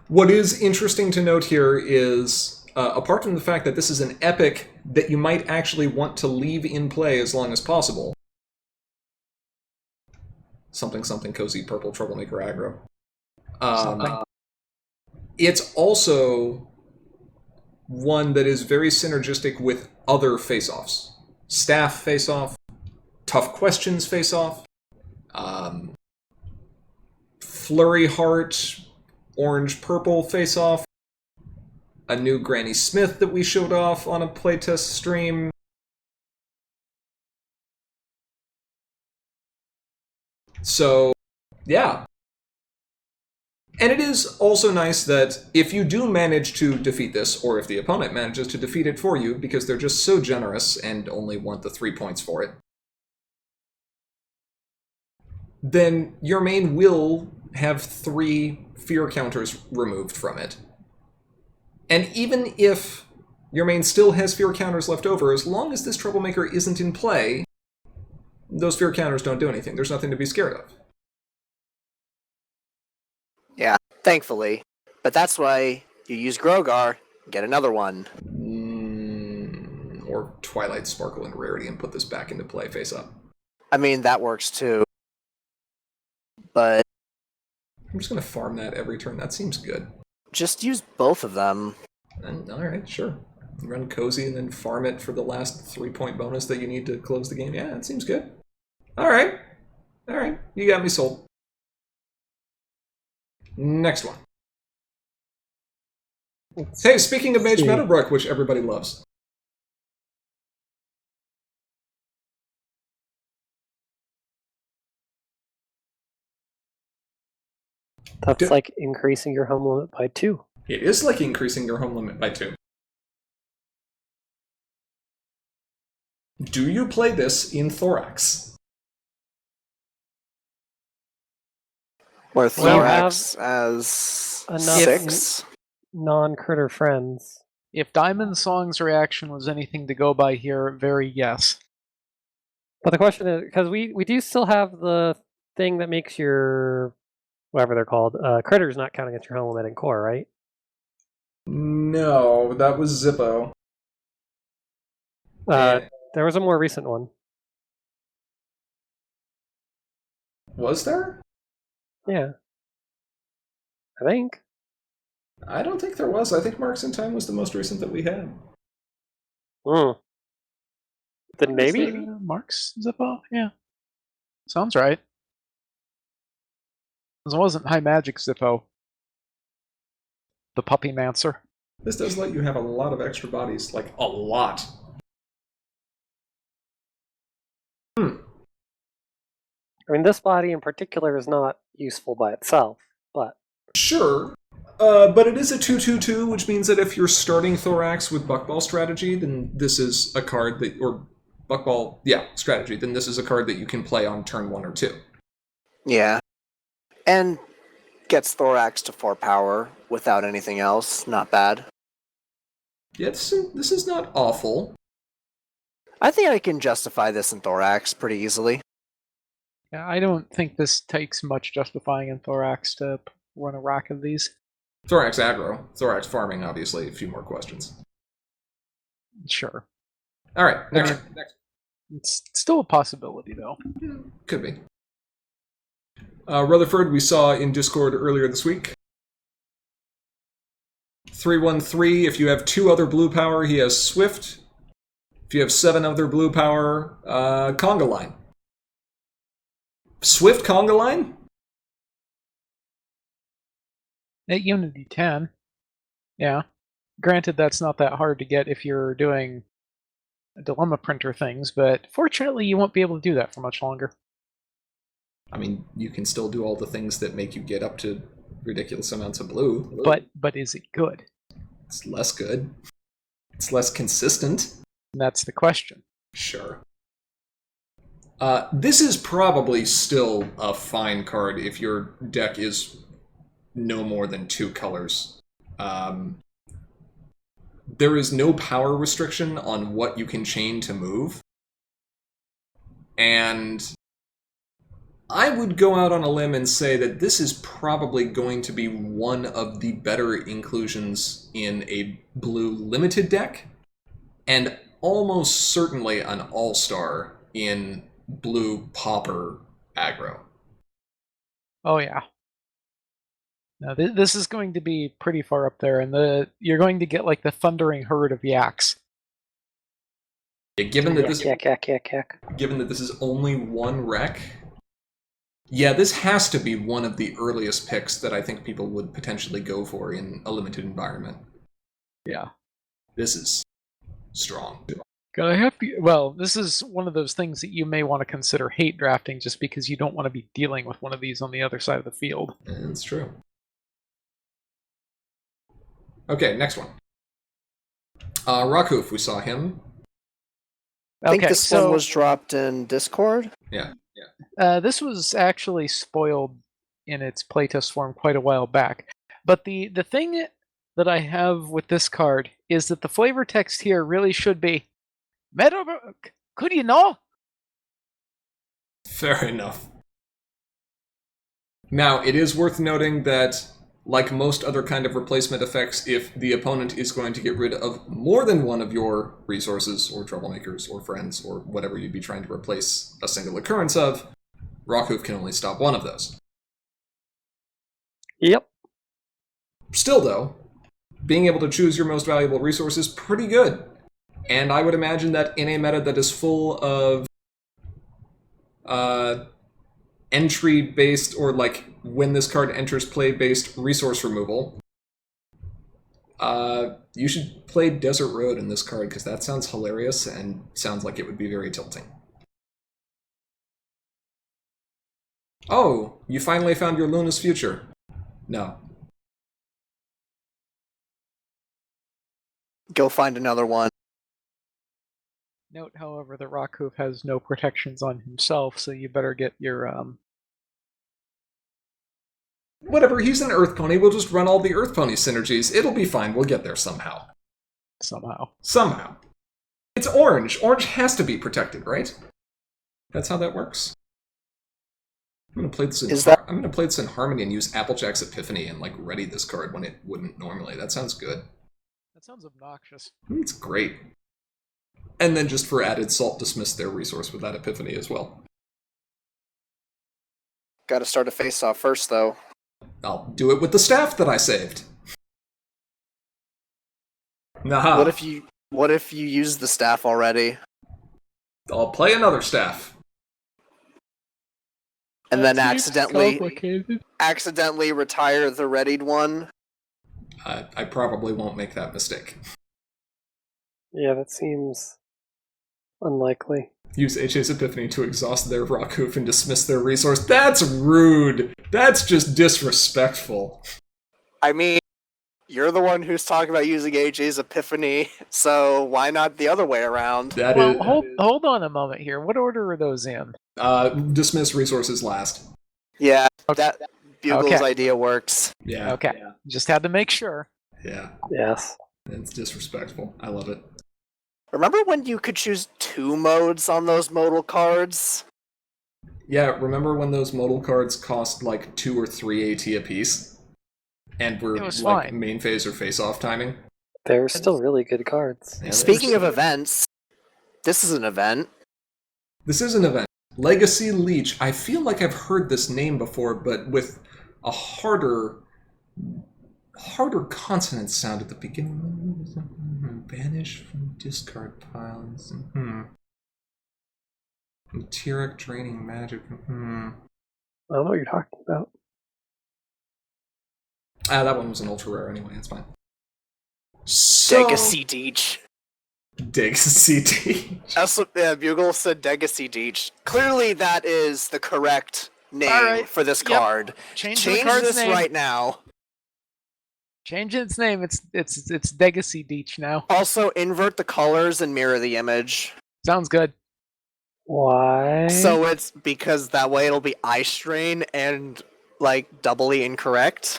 What is interesting to note here is, apart from the fact that this is an epic that you might actually want to leave in play as long as possible. Something cozy purple troublemaker aggro. It's also one that is very synergistic with other face-offs. Staff face-off, Tough Questions face-off, Flurry Heart, orange-purple face-off, a new Granny Smith that we showed off on a playtest stream. So, yeah. And it is also nice that if you do manage to defeat this, or if the opponent manages to defeat it for you, because they're just so generous and only want the 3 points for it, then your main will have 3 fear counters removed from it. And even if your main still has fear counters left over, as long as this troublemaker isn't in play, those fear counters don't do anything. There's nothing to be scared of. Yeah, thankfully. But that's why you use Grogar, get another one. Or Twilight Sparkle and Rarity and put this back into play face up. I mean, that works too. But I'm just going to farm that every turn. That seems good. just use both of them. Alright, sure. Run Cozy and then farm it for the last 3-point bonus that you need to close the game. Yeah, that seems good. Alright. Alright, you got me sold. Next one. Hey, speaking of Mage Meadowbrook, which everybody loves. That's like increasing your home limit by 2. It is like increasing your home limit by 2. Do you play this in Thorax? Or Well, Thorax as enough 6. Non-critter friends. If Diamond Song's reaction was anything to go by here, very yes. But the question is, because we do still have the thing that makes your, whatever they're called, critters not counting against your home limit in core, right? No, that was Zippo. There was a more recent one. Was there? Yeah. I think. I don't think there was. I think Marks in Time was the most recent that we had. Then maybe? Mark's Zippo? Yeah. Sounds right. It wasn't High Magic Zippo. The Puppy Mancer. This does let you have a lot of extra bodies. Like, a lot. I mean, this body in particular is not useful by itself, but... Sure. But it is a 2/2/2, which means that if you're starting Thorax with Buckball strategy, then this is a card that... Or Buckball, yeah, strategy. Then this is a card that you can play on turn 1 or 2. Yeah. And gets Thorax to 4 power without anything else. Not bad. Yeah, this is not awful. I think I can justify this in Thorax pretty easily. Yeah, I don't think this takes much justifying in Thorax to run a rack of these. Thorax aggro. Thorax farming, obviously. A few more questions. Sure. Alright, next. It's still a possibility, though. Could be. Rutherford, we saw in Discord earlier this week. 3/1/3. If you have 2 other blue power, he has Swift. If you have 7 other blue power, Conga Line. Swift Conga Line? At Unity 10. Yeah. Granted, that's not that hard to get if you're doing dilemma printer things, but fortunately you won't be able to do that for much longer. I mean, you can still do all the things that make you get up to ridiculous amounts of blue. But is it good? It's less good. It's less consistent. And that's the question. Sure. This is probably still a fine card if your deck is no more than 2 colors. There is no power restriction on what you can chain to move. And I would go out on a limb and say that this is probably going to be one of the better inclusions in a blue limited deck, and almost certainly an all-star in blue pauper aggro. Oh yeah. Now this is going to be pretty far up there, and you're going to get like the thundering herd of yaks. Yeah, given that Yak. this is only 1 rec, yeah, this has to be one of the earliest picks that I think people would potentially go for in a limited environment. Yeah. This is strong. Well, this is one of those things that you may want to consider hate drafting just because you don't want to be dealing with one of these on the other side of the field. It's true. Okay, next one. Rakhuf, we saw him. I think Okay, this one was dropped in Discord. Yeah. This was actually spoiled in its playtest form quite a while back. But the thing that I have with this card is that the flavor text here really should be Meadowbrook, could you know? Fair enough. Now, it is worth noting that, like most other kind of replacement effects, if the opponent is going to get rid of more than one of your resources, or troublemakers, or friends, or whatever you'd be trying to replace a single occurrence of, Rakhuf can only stop one of those. Yep. Still, though, being able to choose your most valuable resource is pretty good. And I would imagine that in a meta that is full of entry-based, or like when this card enters play-based resource removal, you should play Desert Road in this card, because that sounds hilarious and sounds like it would be very tilting. Oh, you finally found your Luna's future. No. Go find another one. Note, however, that Rakhuf has no protections on himself, so you better get your Whatever, he's an Earth Pony. We'll just run all the Earth Pony synergies. It'll be fine. We'll get there somehow. Somehow. It's orange. Orange has to be protected, right? That's how that works. I'm gonna play this in Harmony and use Applejack's Epiphany and like ready this card when it wouldn't normally. That sounds good. That sounds obnoxious. It's great. And then just for added salt, dismiss their resource with that Epiphany as well. Gotta start a face-off first, though. I'll do it with the staff that I saved. Nah. What if you use the staff already? I'll play another staff. And then accidentally retire the readied one? I probably won't make that mistake. Yeah, that seems unlikely. Use HA's Epiphany to exhaust their Rakhuf and dismiss their resource. That's rude! That's just disrespectful. I mean, you're the one who's talking about using HA's Epiphany, so why not the other way around? Hold on a moment here. What order are those in? Dismiss resources last. Yeah, Okay. that Bugle's idea works. Yeah. Okay, just had to make sure. Yeah. Yes. It's disrespectful. I love it. Remember when you could choose 2 modes on those modal cards? Yeah, remember when those modal cards cost like 2 or 3 AT apiece? And were It was like fine. main phase or face-off timing? They were still really good cards. Yeah, Speaking of events, this is an event. This is an event. Legacy Leech. I feel like I've heard this name before, but with a harder harder consonant sound at the beginning. Banish from discard piles. Tyrek draining magic. I don't know what you're talking about. That one was an ultra rare anyway, it's fine. So... Degacy Deech. Degacy Deech. That's what Bugle said, Degacy Deech. Clearly that is the correct name Alright, for this yep. card. Change Change the card's this name. right now. Change its name. It's Degacy Deech now. Also, invert the colors and mirror the image. Sounds good. Why? So it's because that way it'll be eye strain and, like, doubly incorrect.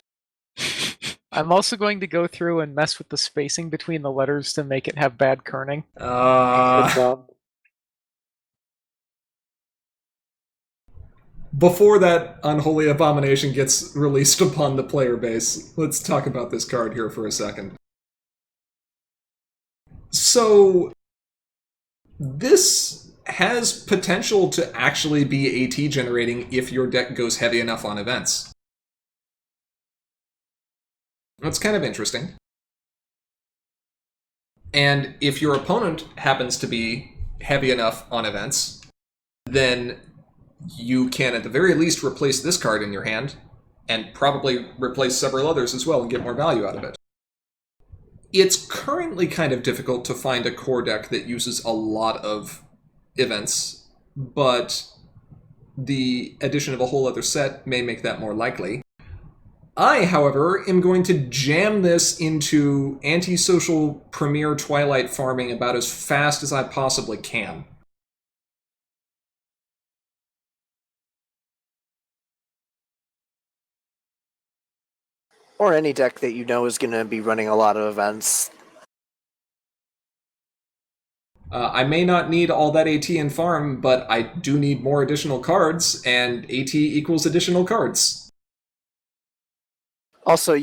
I'm also going to go through and mess with the spacing between the letters to make it have bad kerning. Good job. Before that unholy abomination gets released upon the player base, let's talk about this card here for a second. So, this has potential to actually be AT generating if your deck goes heavy enough on events. That's kind of interesting. And if your opponent happens to be heavy enough on events, then you can at the very least replace this card in your hand, and probably replace several others as well and get more value out of it. It's currently kind of difficult to find a core deck that uses a lot of events, but the addition of a whole other set may make that more likely. I, however, am going to jam this into antisocial Premier Twilight farming about as fast as I possibly can. Or any deck that you know is going to be running a lot of events. I may not need all that AT in farm, but I do need more additional cards, and AT equals additional cards. Also,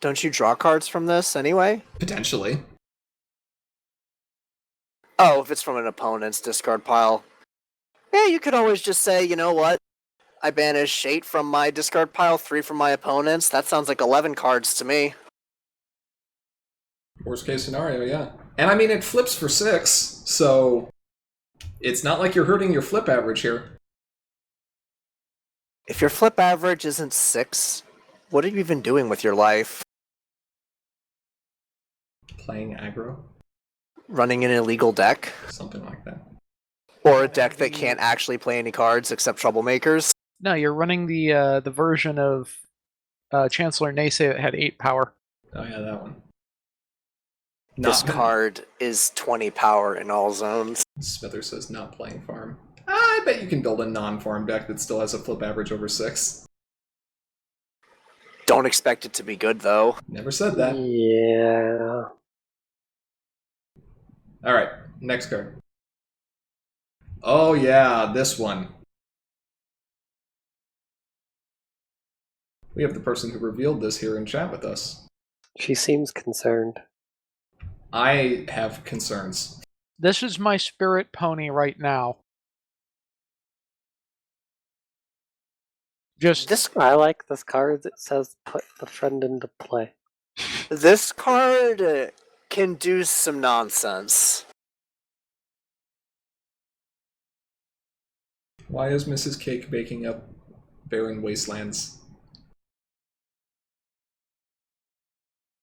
don't you draw cards from this anyway? Potentially. Oh, if it's from an opponent's discard pile. Yeah, you could always just say, you know what? I banish 8 from my discard pile, 3 from my opponent's. That sounds like 11 cards to me. Worst case scenario, yeah. And I mean, it flips for 6, so it's not like you're hurting your flip average here. If your flip average isn't 6, what are you even doing with your life? Playing aggro? Running an illegal deck? Something like that. Or a deck that can't actually play any cards except Troublemakers? No, you're running the version of Chancellor Naysay that had 8 power. Oh yeah, that one. This card is 20 power in all zones. Smither says not playing farm. I bet you can build a non-farm deck that still has a flip average over 6. Don't expect it to be good, though. Never said that. Yeah. Alright, next card. Oh yeah, this one. We have the person who revealed this here in chat with us. She seems concerned. I have concerns. This is my spirit pony right now. Just I like this card that says put the friend into play. This card can do some nonsense. Why is Mrs. Cake baking up barren wastelands?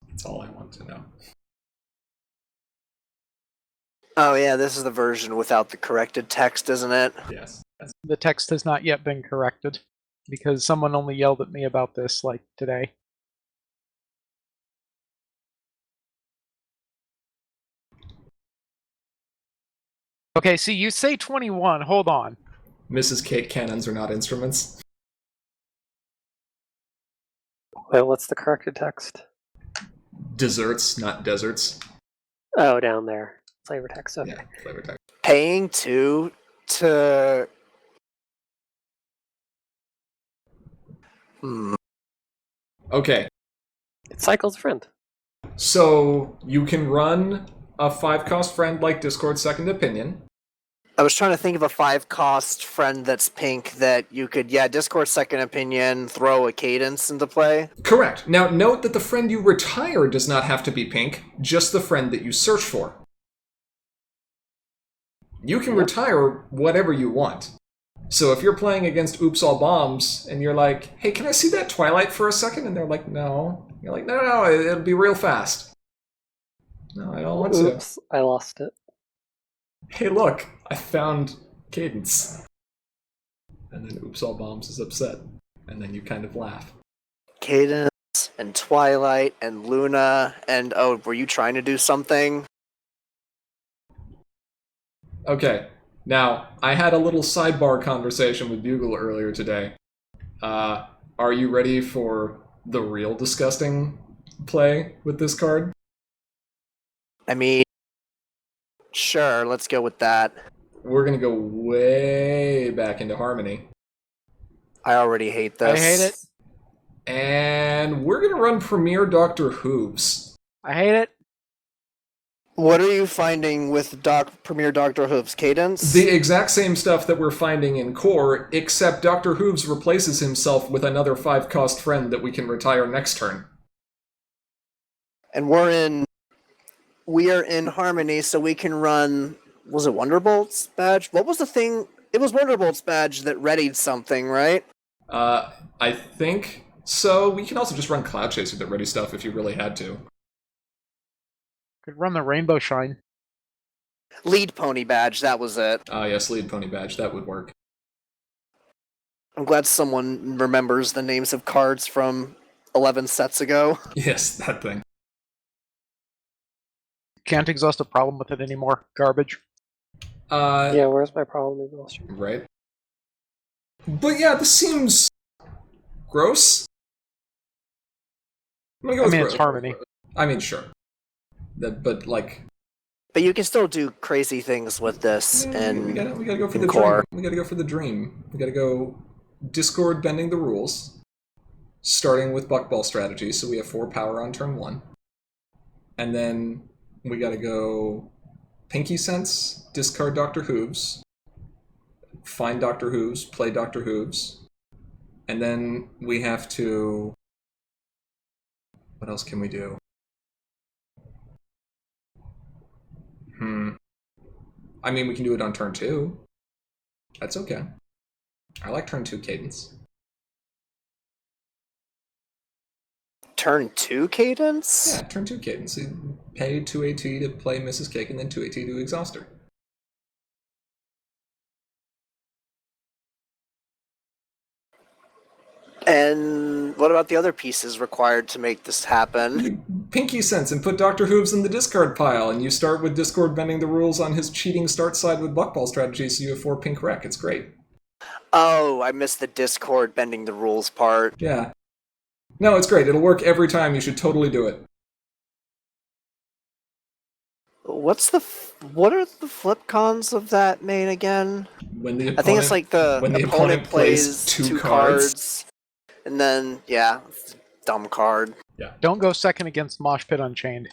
That's all I want to know. Oh yeah, this is the version without the corrected text, isn't it? Yes. the text has not yet been corrected because someone only yelled at me about this like today. Okay, see, you say 21. Hold on. Mrs. Cake cannons are not instruments. Well, what's the corrected text? Desserts, not deserts. Oh, down there. Flavor text, okay. Yeah, flavor text. Paying 2 to... Okay, It cycles friend. so you can run a 5-cost friend like Discord Second Opinion. I was trying to think of a 5-cost friend that's pink that you could, discord second opinion, throw a cadence into play. Correct. Now, note that the friend you retire does not have to be pink, just the friend that you search for. You can retire whatever you want. So if you're playing against Oops All Bombs, and you're like, hey, can I see that Twilight for a second? And they're like, no. You're like, no, it'll be real fast. No, I don't want to. Oops, I lost it. Hey, look, I found Cadence. And then Oops All Bombs is upset. And then you kind of laugh. Cadence and Twilight and Luna and were you trying to do something? Okay, now, I had a little sidebar conversation with Bugle earlier today. Are you ready for the real disgusting play with this card? I mean, sure, let's go with that. We're gonna go way back into Harmony. I already hate this. I hate it. And we're gonna run Premier Doctor Hooves. I hate it. What are you finding with Premier Doctor Hooves? Cadence? The exact same stuff that we're finding in Core, except Dr. Hooves replaces himself with another 5-cost friend that we can retire next turn. And we are in Harmony, so we can run, was it Wonderbolt's badge? What was the thing? It was Wonderbolt's badge that readied something, right? I think so. We can also just run Cloud Chaser that ready stuff if you really had to. Could run the Rainbow Shine. Lead Pony badge, that was it. Yes, Lead Pony Badge, that would work. I'm glad someone remembers the names of cards from 11 sets ago. Yes, that thing. Can't exhaust a problem with it anymore. Garbage. Yeah, where's my problem exhaustion? Right. But yeah, this seems gross. I'm gonna go with it's Harmony. I mean, sure. But like, But you can still do crazy things with this, and we gotta go for the Core. dream. We gotta go for the dream. We gotta go Discord bending the rules, starting with Buckball strategy. So we have 4 power on turn 1, and then we gotta go Pinky Sense, discard Dr. Hooves, find Dr. Hooves, play Dr. Hooves, and then we have to. What else can we do? I mean, we can do it on turn 2. That's okay. I like turn 2 cadence. turn 2 cadence? Yeah, turn 2 cadence. You pay 2 AT to play Mrs. Cake and then 2 AT to exhaust her. And what about the other pieces required to make this happen? You Pinky Sense and put Dr. Hooves in the discard pile, and you start with Discord bending the rules on his cheating start side with Buckball strategy, so you have 4 pink wreck. It's great. Oh, I missed the Discord bending the rules part. Yeah. No, it's great. It'll work every time. You should totally do it. What are the flip cons of that main again? When the opponent, I think it's like the when the opponent plays 2 cards, and then, yeah, dumb card. Don't go second against Mosh Pit Unchained.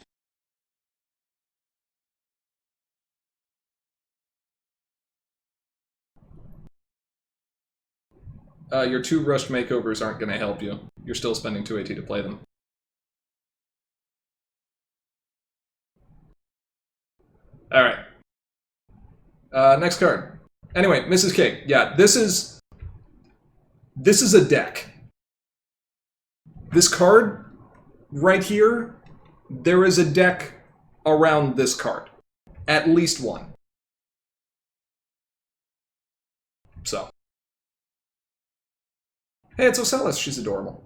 Your 2 rushed makeovers aren't going to help you. You're still spending 2 AT to play them. Alright. Next card. Anyway, Mrs. Cake. Yeah, this is a deck. This card, right here, there is a deck around this card. At least one. So. Hey, it's Ocellus. She's adorable.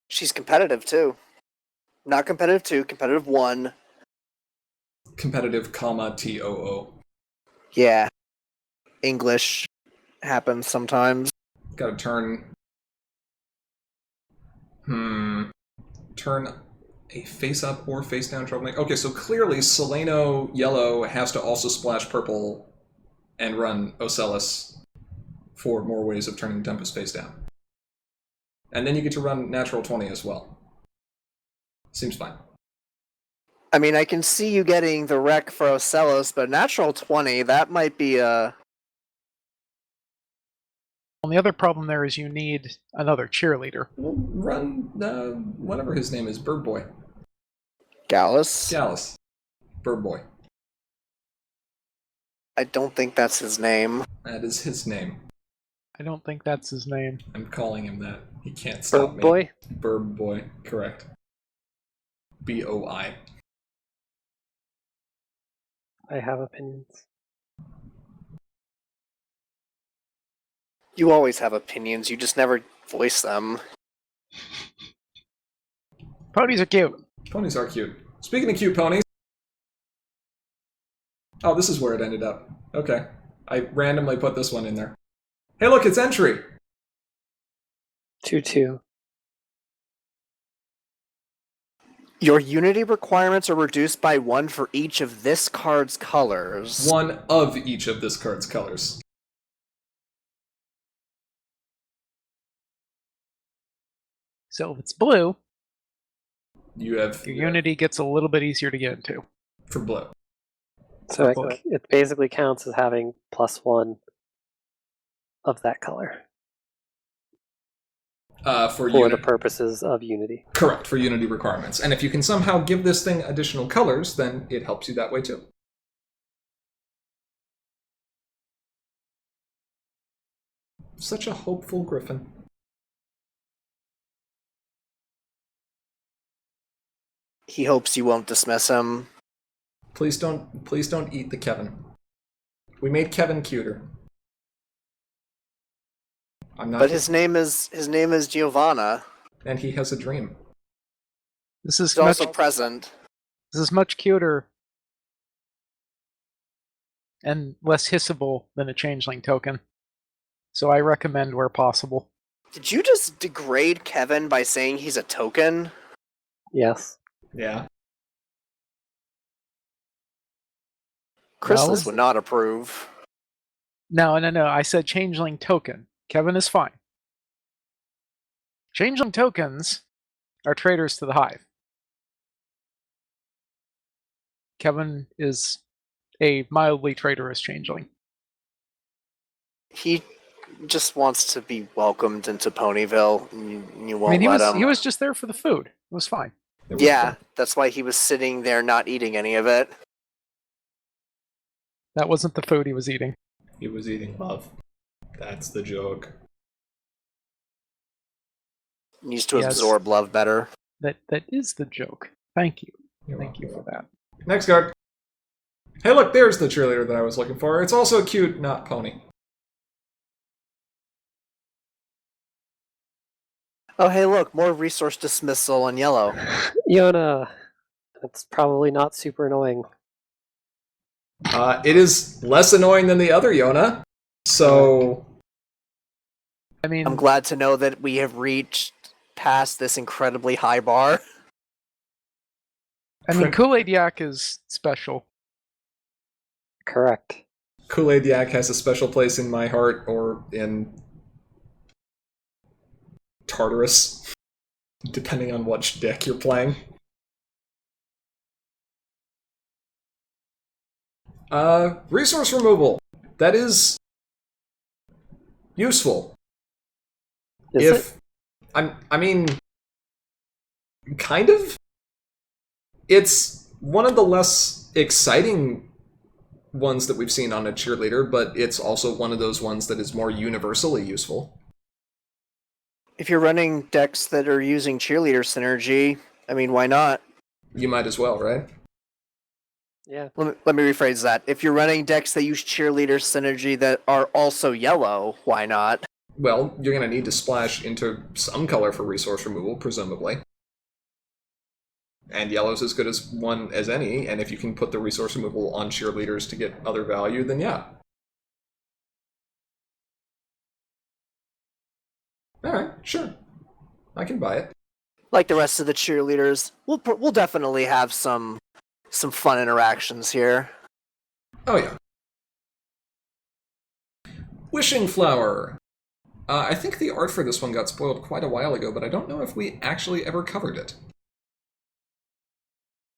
She's competitive, too. Not competitive 2, competitive 1. Competitive, comma, TOO. Yeah. English happens sometimes. Gotta turn... Turn a face-up or face-down troublemaker. Okay, so clearly Seleno Yellow has to also splash purple and run Ocellus for more ways of turning Tempest face-down. And then you get to run Natural 20 as well. Seems fine. I mean, I can see you getting the wreck for Ocellos, but natural 20, that might be a... Well, the other problem there is you need another cheerleader. We'll run, whatever his name is, Bird Boy. Gallus? Gallus. Bird Boy. I don't think that's his name. That is his name. I don't think that's his name. I'm calling him that. He can't stop me. Boy? Bird Boy, correct. B-O-I. I have opinions. You always have opinions, you just never voice them. Ponies are cute. Ponies are cute. Speaking of cute ponies... Oh, this is where it ended up. Okay. I randomly put this one in there. Hey look, it's entry! 2/2. Your unity requirements are reduced by 1 for each of this card's colors. One of each of this card's colors. So if it's blue, You have... your unity gets a little bit easier to get into. For blue. So Boy. it basically counts as having +1 of that color For for unity. the purposes of Unity. Correct, for unity requirements. And if you can somehow give this thing additional colors, then it helps you that way too. Such a hopeful Griffin. He hopes you won't dismiss him. Please don't eat the Kevin. We made Kevin cuter. I'm not. But his name is Giovanna. And he has a dream. This is He's also much, present. this is much cuter and less hissable than a changeling token. So I recommend where possible. Did you just degrade Kevin by saying he's a token? Yes. Yeah. Chrysalis No. would not approve. No. I said changeling token. Kevin is fine. Changeling tokens are traitors to the hive. Kevin is a mildly traitorous changeling. He just wants to be welcomed into Ponyville. And you I won't mean, let him. he was just there for the food. It was fine. It was Yeah, fun. that's why he was sitting there not eating any of it. That wasn't the food he was eating. He was eating love. That's the joke. He needs to Yes. absorb love better. That is the joke. Thank you. You're Thank you welcome. for that. Next card. Hey look, there's the cheerleader that I was looking for. It's also cute, not pony. Oh, hey, look, more resource dismissal on yellow. Yona. That's probably not super annoying. It is less annoying than the other Yona. So... I mean, I'm glad to know that we have reached past this incredibly high bar. Kool-Aid Yak is special. Correct. Kool-Aid Yak has a special place in my heart, or in Tartarus, depending on which deck you're playing. Resource removal. That is useful. Is If I mean, kind of. It's one of the less exciting ones that we've seen on a cheerleader, but it's also one of those ones that is more universally useful. If you're running decks that are using cheerleader synergy, I mean, why not? You might as well, right? Yeah. Let me rephrase that. If you're running decks that use cheerleader synergy that are also yellow, why not? Well, you're going to need to splash into some color for resource removal, presumably. And yellow's as good as one as any, and if you can put the resource removal on cheerleaders to get other value, then yeah. Alright, sure. I can buy it. Like the rest of the cheerleaders, we'll definitely have some fun interactions here. Oh yeah. Wishing Flower. I think the art for this one got spoiled quite a while ago, but I don't know if we actually ever covered it.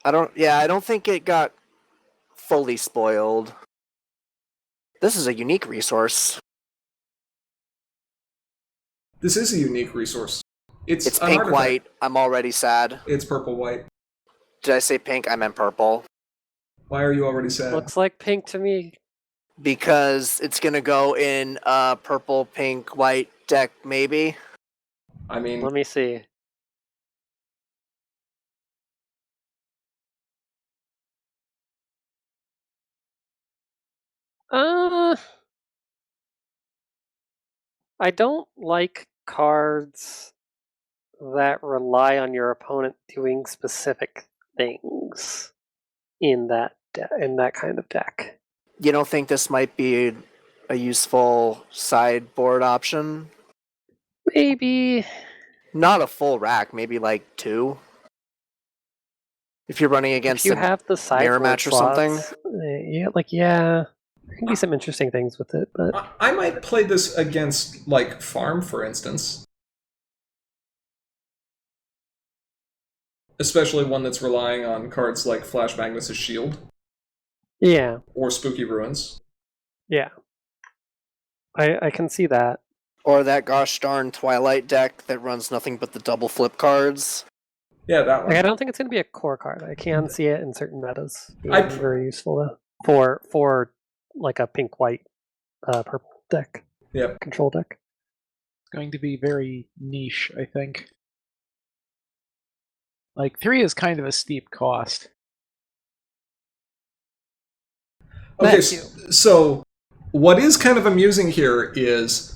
I don't think it got fully spoiled. This is a unique resource. This is a unique resource. It's It's an pink artifact. white. I'm already sad. It's purple white. Did I say pink? I meant purple. Why are you already sad? Looks like pink to me. Because it's gonna go in a purple, pink, white deck, maybe. I mean, Let me see. I don't like cards that rely on your opponent doing specific things in that kind of deck. You don't think this might be a useful sideboard option? Maybe. Not a full rack, maybe like 2. If you're running against If you a have the sideboard match or something? slots, yeah, there can be some interesting things with it, but I might play this against, like, Farm, for instance. Especially one that's relying on cards like Flash Magnus' Shield yeah, or Spooky Ruins. yeah. I can see that. Or that gosh darn Twilight deck that runs nothing but the double flip cards. Yeah, that one. Like, I don't think it's going to be a core card. I can see it in certain metas. I- It's very useful though for like a pink white purple deck Yep. control deck. It's going to be very niche, I think. Like 3 is kind of a steep cost. Okay, Thank you. so what is kind of amusing here is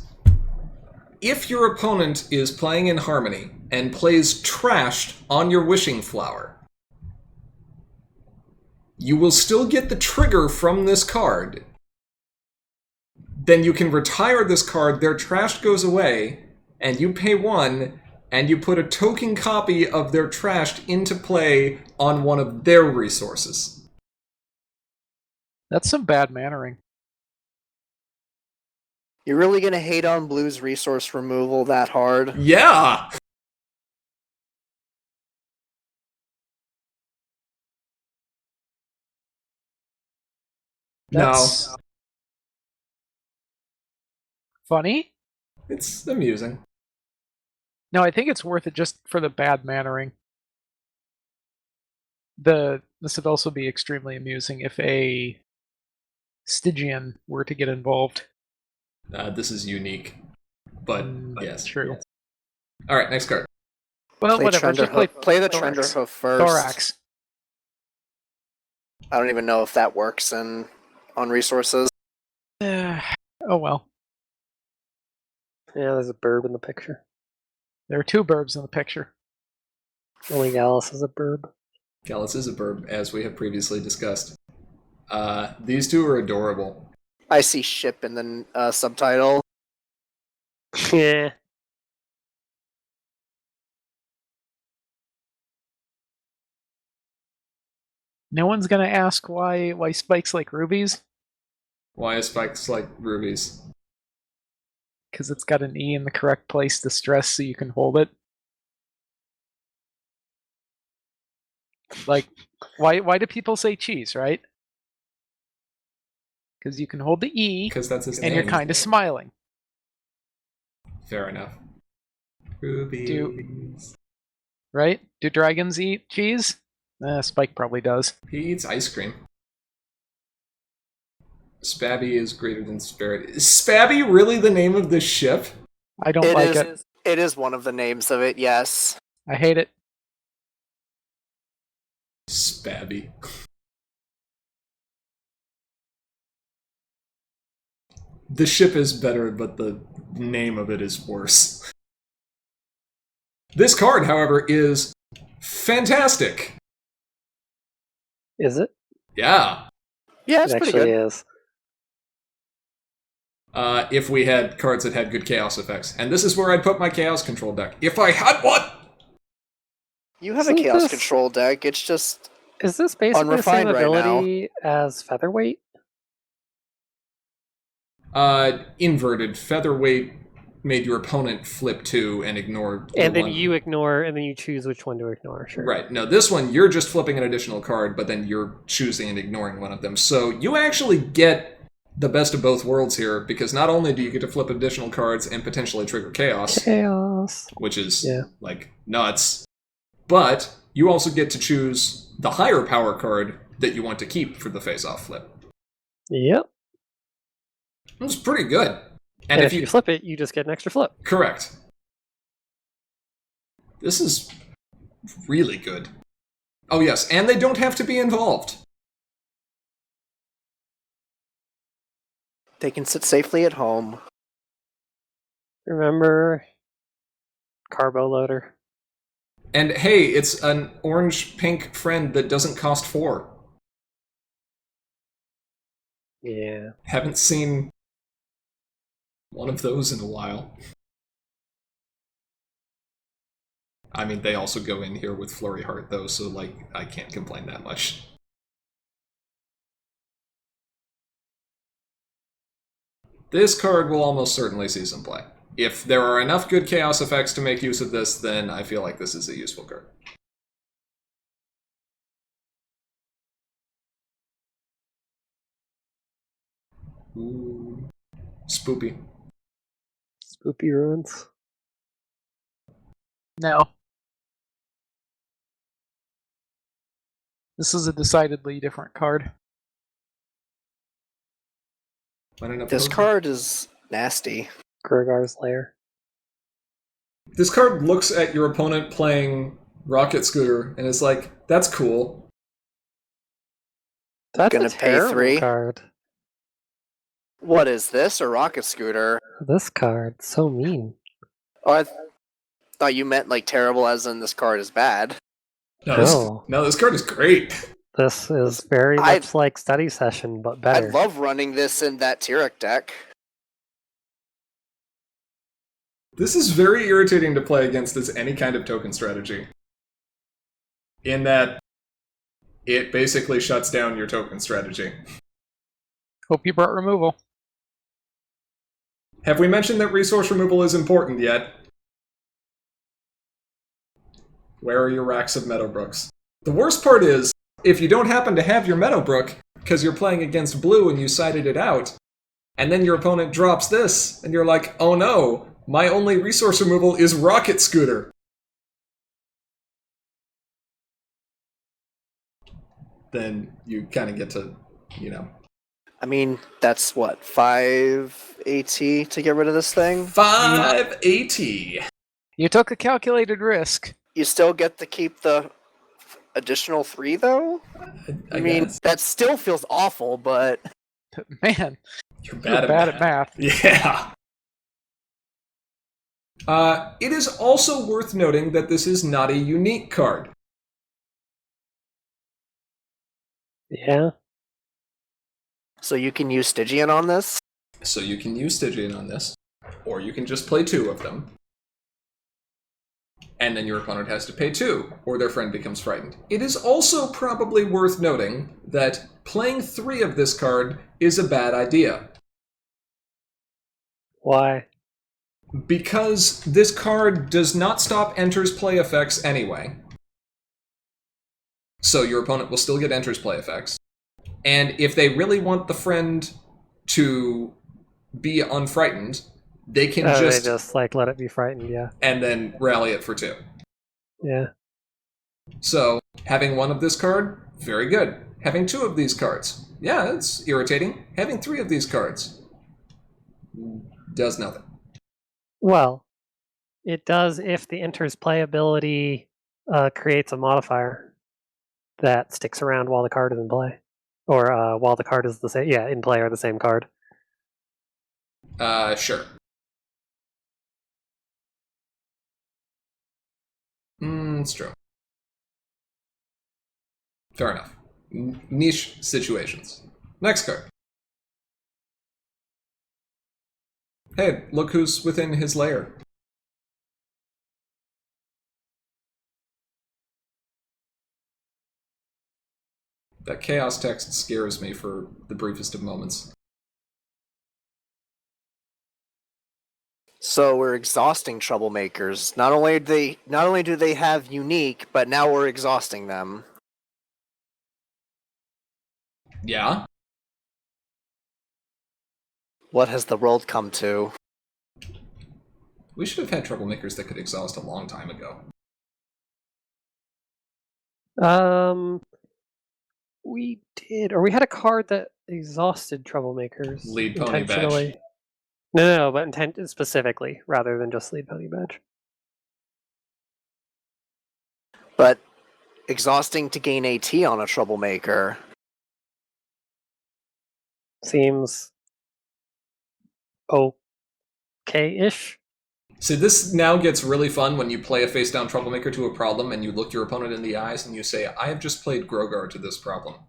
if your opponent is playing in Harmony and plays Trashed on your Wishing Flower, you will still get the trigger from this card. Then you can retire this card, their Trashed goes away, and you pay 1, and you put a token copy of their Trashed into play on one of their resources. That's some bad mannering. You're really gonna hate on Blue's resource removal that hard? Yeah! That's funny. No, it's amusing. No, I think it's worth it just for the bad mannering. This would also be extremely amusing if a Stygian were to get involved. This is unique. But, yes. True. Alright, next card. Well, Play whatever. Just play Play the Thorax. Trenderhoof first. Thorax. I don't even know if that works on resources. Oh well. Yeah, there's a burb in the picture. There are 2 burbs in the picture. Only Gallus is a burb. Gallus is a burb, as we have previously discussed. These 2 are adorable. I see ship in the subtitle. Yeah. No one's gonna ask why spikes like rubies, Why is spikes like rubies? because it's got an E in the correct place to stress so you can hold it. Like, why do people say cheese, right? Because you can hold the E Because that's his and name. you're kind of smiling. Fair enough. Rubies. Right? Do dragons eat cheese? Spike probably does. He eats ice cream. Spabby is greater than Spirit. Is Spabby really the name of this ship? I don't like it. It is one of the names of it, yes. I hate it. Spabby. The ship is better, but the name of it is worse. This card, however, is fantastic. Is it? Yeah. Yeah, it's It pretty actually good. is. If we had cards that had good chaos effects. And this is where I'd put my chaos control deck. If I had one! You have a Isn't chaos this- control deck, it's just... Is this basically the same Unrefined right now. ability as Featherweight? Inverted. Featherweight made your opponent flip 2 and ignore the And then one. you ignore, and then you choose which one to ignore. Sure. Right. No, this one, you're just flipping an additional card, but then you're choosing and ignoring one of them. So you actually get the best of both worlds here, because not only do you get to flip additional cards and potentially trigger chaos, Chaos. which is, Yeah. like, nuts, but you also get to choose the higher power card that you want to keep for the face-off flip. Yep. It's pretty good. And if you flip it, you just get an extra flip. Correct. This is really good. Oh yes, and they don't have to be involved. They can sit safely at home. Remember, Carbo Loader. And hey, it's an orange-pink friend that doesn't cost 4. Yeah. Haven't seen one of those in a while. I mean, they also go in here with Flurry Heart, though, so, like, I can't complain that much. This card will almost certainly see some play. If there are enough good chaos effects to make use of this, then I feel like this is a useful card. Ooh. Spoopy. Spoopy Ruins. No. This is a decidedly different card. This card is nasty. Grogar's Lair. This card looks at your opponent playing Rocket Scooter and is like, that's cool. That's Gonna a pay terrible 3. card. What is this? A Rocket Scooter? This card, so mean. Oh, I thought you meant like terrible as in this card is bad. No. This card is great. This is very I'd- much like Study Session, but better. I'd love running this in that Tyrek deck. This is very irritating to play against as any kind of token strategy. In that it basically shuts down your token strategy. Hope you brought removal. Have we mentioned that resource removal is important yet? Where are your racks of Meadowbrooks? The worst part is, if you don't happen to have your Meadowbrook, because you're playing against blue and you sided it out, and then your opponent drops this, and you're like, oh no, my only resource removal is Rocket Scooter. Then you kind of get to, I mean, that's what, 5 AT to get rid of this thing? 5 AT. You took a calculated risk. You still get to keep the additional 3, though? I mean, guess. that still feels awful, but Man, You're you're bad, bad at math. Yeah. It is also worth noting that this is not a unique card. Yeah. so you can use Stygian on this? So you can use Stygian on this, or you can just play 2 of them. And then your opponent has to pay 2, or their friend becomes frightened. It is also probably worth noting that playing 3 of this card is a bad idea. Why? Because this card does not stop Enter's play effects anyway. So your opponent will still get Enter's play effects. And if they really want the friend to be unfrightened, they can They just just like let it be frightened, yeah. and then rally it for 2. Yeah. So having 1 of this card, very good. Having 2 of these cards, yeah, it's irritating. Having 3 of these cards does nothing. Well, it does if the Enter's playability creates a modifier that sticks around while the card is in play. Or while the card is the same, in play or the same card. Sure. It's true. Fair enough. Niche situations. Next card. Hey, look who's within his lair. That chaos text scares me for the briefest of moments. So we're exhausting troublemakers. Not only do they have unique, but now we're exhausting them. Yeah. What has the world come to? We should have had troublemakers that could exhaust a long time ago. We did, or we had a card that exhausted troublemakers Lead Pony Badge. intentionally. No, but specifically, rather than just lead pony badge. But exhausting to gain AT on a troublemaker. Seems okay-ish. So this now gets really fun when you play a face-down troublemaker to a problem and you look your opponent in the eyes and you say, I have just played Grogar to this problem.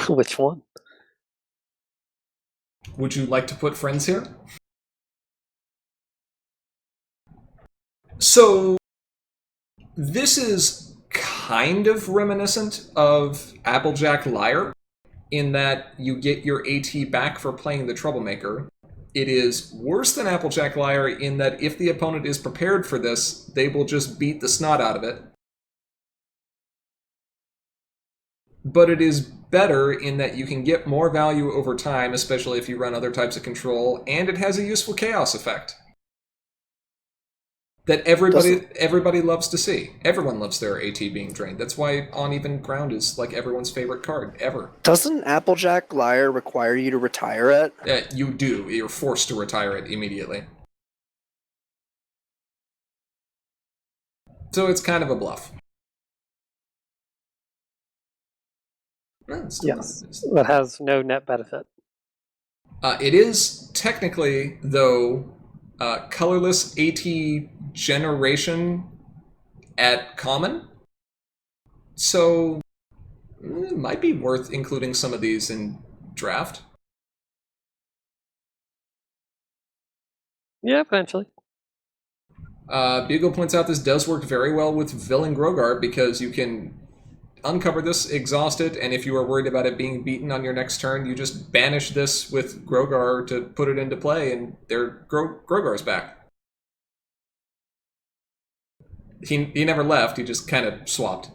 Which one? Would you like to put friends here? So this is kind of reminiscent of Applejack Liar in that you get your AT back for playing the troublemaker. It is worse than Applejack Liar in that if the opponent is prepared for this, they will just beat the snot out of it. But it is better in that you can get more value over time, especially if you run other types of control, and it has a useful chaos effect that everybody loves to see. Everyone loves their AT being drained. That's why On Even Ground is like everyone's favorite card ever. Doesn't Applejack Liar require you to retire it? You do. You're forced to retire it immediately. So it's kind of a bluff. Yes, that has no net benefit. It is technically, though, colorless AT generation at common. So it might be worth including some of these in draft. Yeah, potentially. Bugle points out this does work very well with Villain Grogar because you can uncover this, exhaust it, and if you are worried about it being beaten on your next turn, you just banish this with Grogar to put it into play, and Grogar's back. He never left, he just kind of swapped.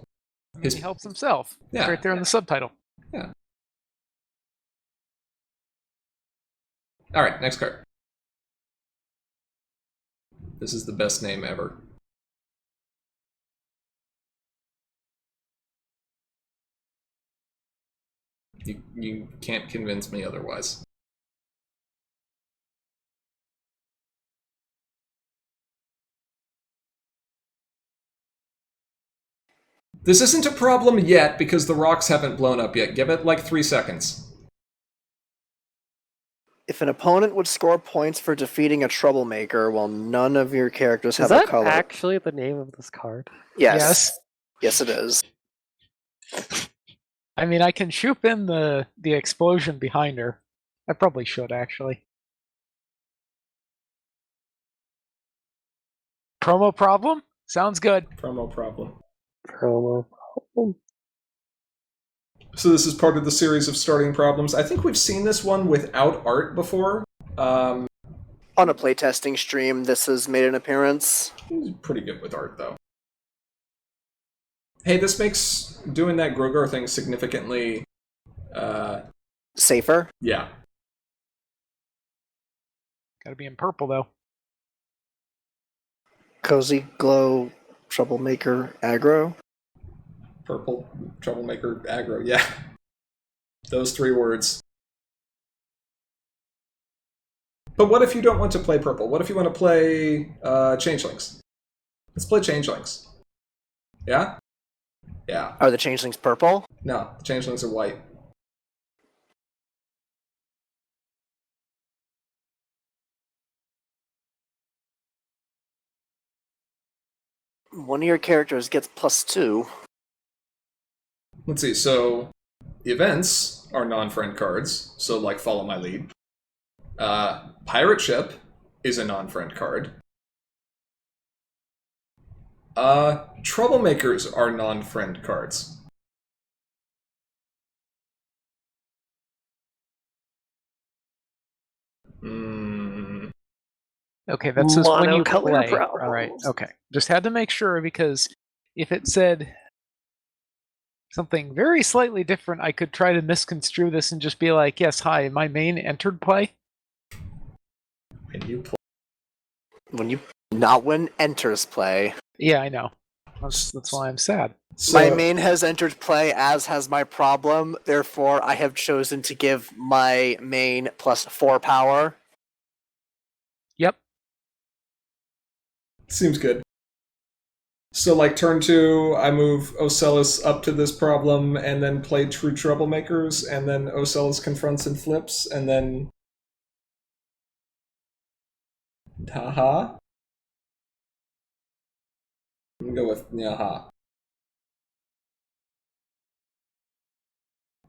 He helps himself. Yeah. It's right there in the subtitle. Yeah. Alright, next card. This is the best name ever. You can't convince me otherwise. This isn't a problem yet because the rocks haven't blown up yet. Give it like 3 seconds. If an opponent would score points for defeating a troublemaker while none of your characters Is have that a color. actually the name of this card? Yes. Yes, it is. I mean, I can shoop in the explosion behind her. I probably should, actually. Promo problem? Sounds good. Promo problem. Promo. So this is part of the series of starting problems. I think we've seen this one without art before. On a playtesting stream, this has made an appearance. He's pretty good with art, though. Hey, this makes doing that Grogar thing significantly... Safer. Yeah. Gotta be in purple, though. Cozy Glow Troublemaker Aggro. Purple, troublemaker, aggro, yeah. Those 3 words. But what if you don't want to play purple? What if you want to play Changelings? Let's play Changelings. Yeah? Yeah. Are the changelings purple? No, the Changelings are white. One of your characters gets +2. Let's see, so events are non-friend cards, so like Follow My Lead. Pirate Ship is a non-friend card. Troublemakers are non-friend cards. Okay, that says when you Monocolor play. All right, problems. okay. Just had to make sure, because if it said something very slightly different, I could try to misconstrue this and just be like, yes, hi, my main entered play. When you play. Not when enters play. Yeah, I know. That's why I'm sad. So, My main has entered play, as has my problem. Therefore, I have chosen to give my main +4 power. Yep. seems good. So, like, turn 2, I move Ocellus up to this problem, and then play True Troublemakers, and then Ocellus confronts and flips, and then... Haha? I'm gonna go with Nyaha.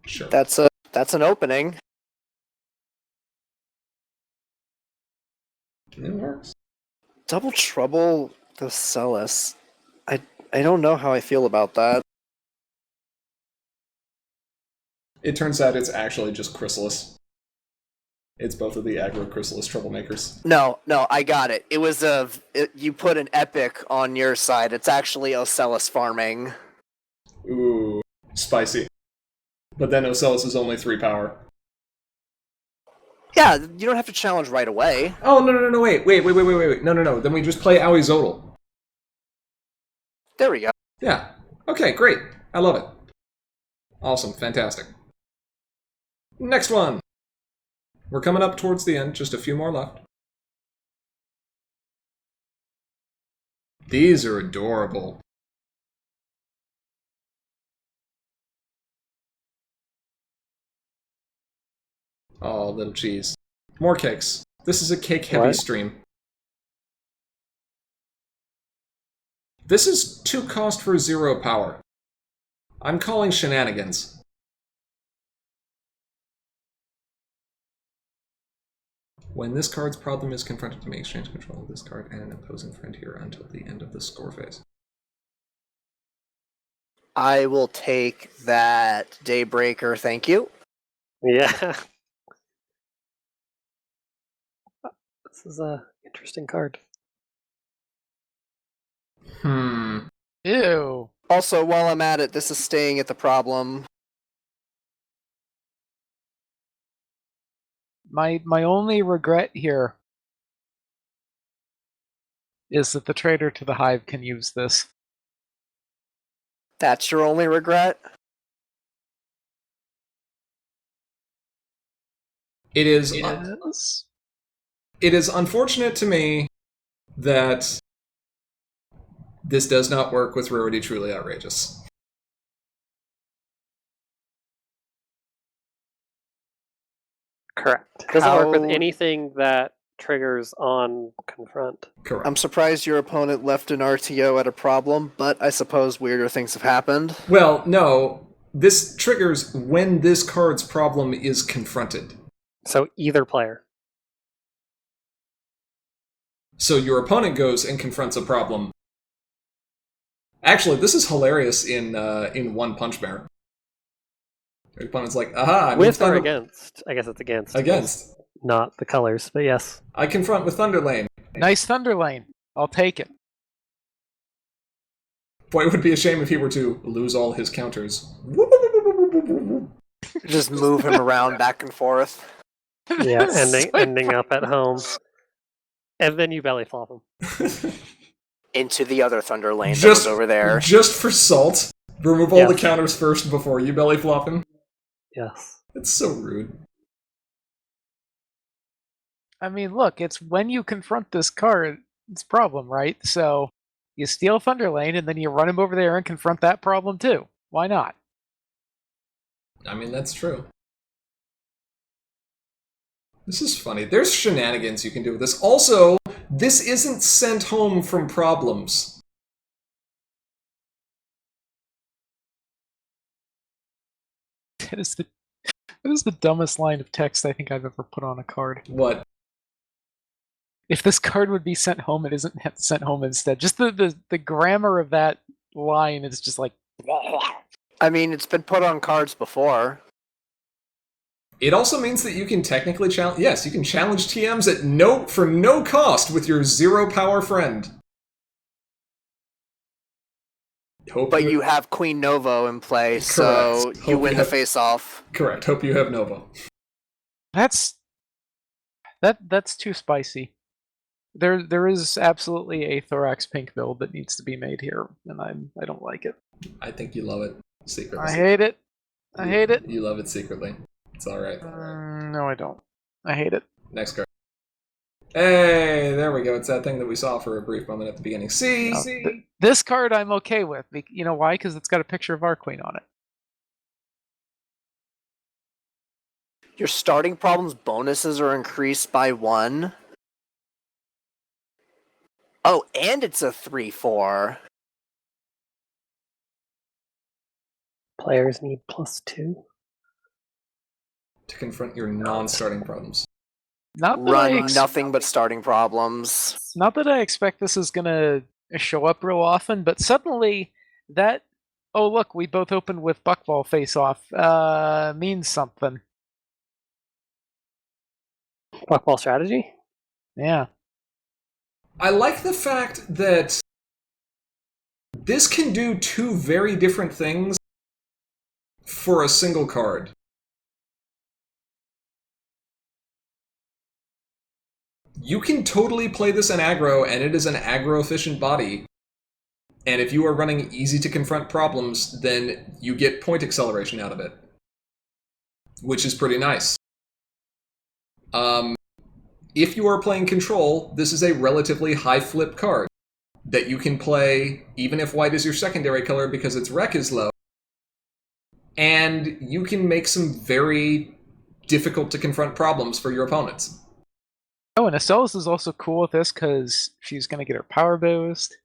Sure. That's an opening. It works. Double Trouble the Ocellus. I don't know how I feel about that. It turns out it's actually just Chrysalis. It's both of the aggro Chrysalis Troublemakers. No, I got it. It was you put an epic on your side. It's actually Ocellus farming. Ooh, spicy. But then Ocellus is only 3 power. Yeah, you don't have to challenge right away. Oh, no, wait. No. Then we just play Aoi Zodal. There we go. Yeah. Okay, great. I love it. Awesome, fantastic. Next one. We're coming up towards the end, just a few more left. These are adorable. Oh, little cheese. More cakes. This is a cake-heavy What? stream. This is 2 cost for 0 power. I'm calling shenanigans. When this card's problem is confronted, you may exchange control of this card and an opposing frontier until the end of the score phase. I will take that Daybreaker, thank you. Yeah. This is a interesting card. Ew. Also, while I'm at it, this is staying at the problem. My only regret here is that the Traitor to the Hive can use this. That's your only regret? It is Yes. it is unfortunate to me that this does not work with Rarity Truly Outrageous. Correct. Doesn't work with How- anything that triggers on confront. Correct. I'm surprised your opponent left an RTO at a problem, but I suppose weirder things have happened. Well, no. This triggers when this card's problem is confronted. So either player. So your opponent goes and confronts a problem. Actually, this is hilarious in One Punch Bear. Your opponent's like, aha, I'm With or Thunder- against? I guess it's against. Against. Not the colors, but yes. I confront with Thunder Lane. Nice Thunder Lane. I'll take it. Boy, it would be a shame if he were to lose all his counters. Just move him around back and forth. Yeah, So ending up at home. And then you belly flop them. Into the other Thunder Lane that Just was over there. Just for salt. Remove all Yes. the counters first before you belly flop him. Yes. It's so rude. I mean, look, it's when you confront this card, it's a problem, right? So you steal Thunder Lane, and then you run him over there and confront that problem too. Why not? I mean, that's true. This is funny. There's shenanigans you can do with this. Also, this isn't sent home from problems. That is the dumbest line of text I think I've ever put on a card. What? If this card would be sent home, it isn't sent home instead. Just the grammar of that line is just like... I mean, it's been put on cards before. It also means that you can technically challenge. Yes, you can challenge TMs for no cost with your 0 power friend. But you have Queen Novo in play, so Correct. you Hope win you the have- face-off. Correct. Hope you have Novo. That's too spicy. There is absolutely a Thorax Pink build that needs to be made here, and I don't like it. I think you love it secretly. I hate it. I hate it. You love it secretly. It's alright. No, I don't. I hate it. Next card. Hey, there we go. It's that thing that we saw for a brief moment at the beginning. See? No, this card I'm okay with. You know why? Because it's got a picture of Arqueen on it. Your starting problems bonuses are increased by 1. Oh, and it's a 3/4. Players need +2. To confront your non-starting problems. Not that I Run nothing but starting problems. Not that I expect this is gonna show up real often, but suddenly that oh look, we both opened with Buckball face off means something. Buckball strategy? Yeah. I like the fact that this can do 2 very different things for a single card. You can totally play this in aggro, and it is an aggro-efficient body. And if you are running easy to confront problems, then you get point acceleration out of it. Which is pretty nice. If you are playing control, this is a relatively high flip card that you can play even if white is your secondary color because its rec is low. And you can make some very difficult to confront problems for your opponents. Oh, and Astellas is also cool with this because she's gonna get her power boost.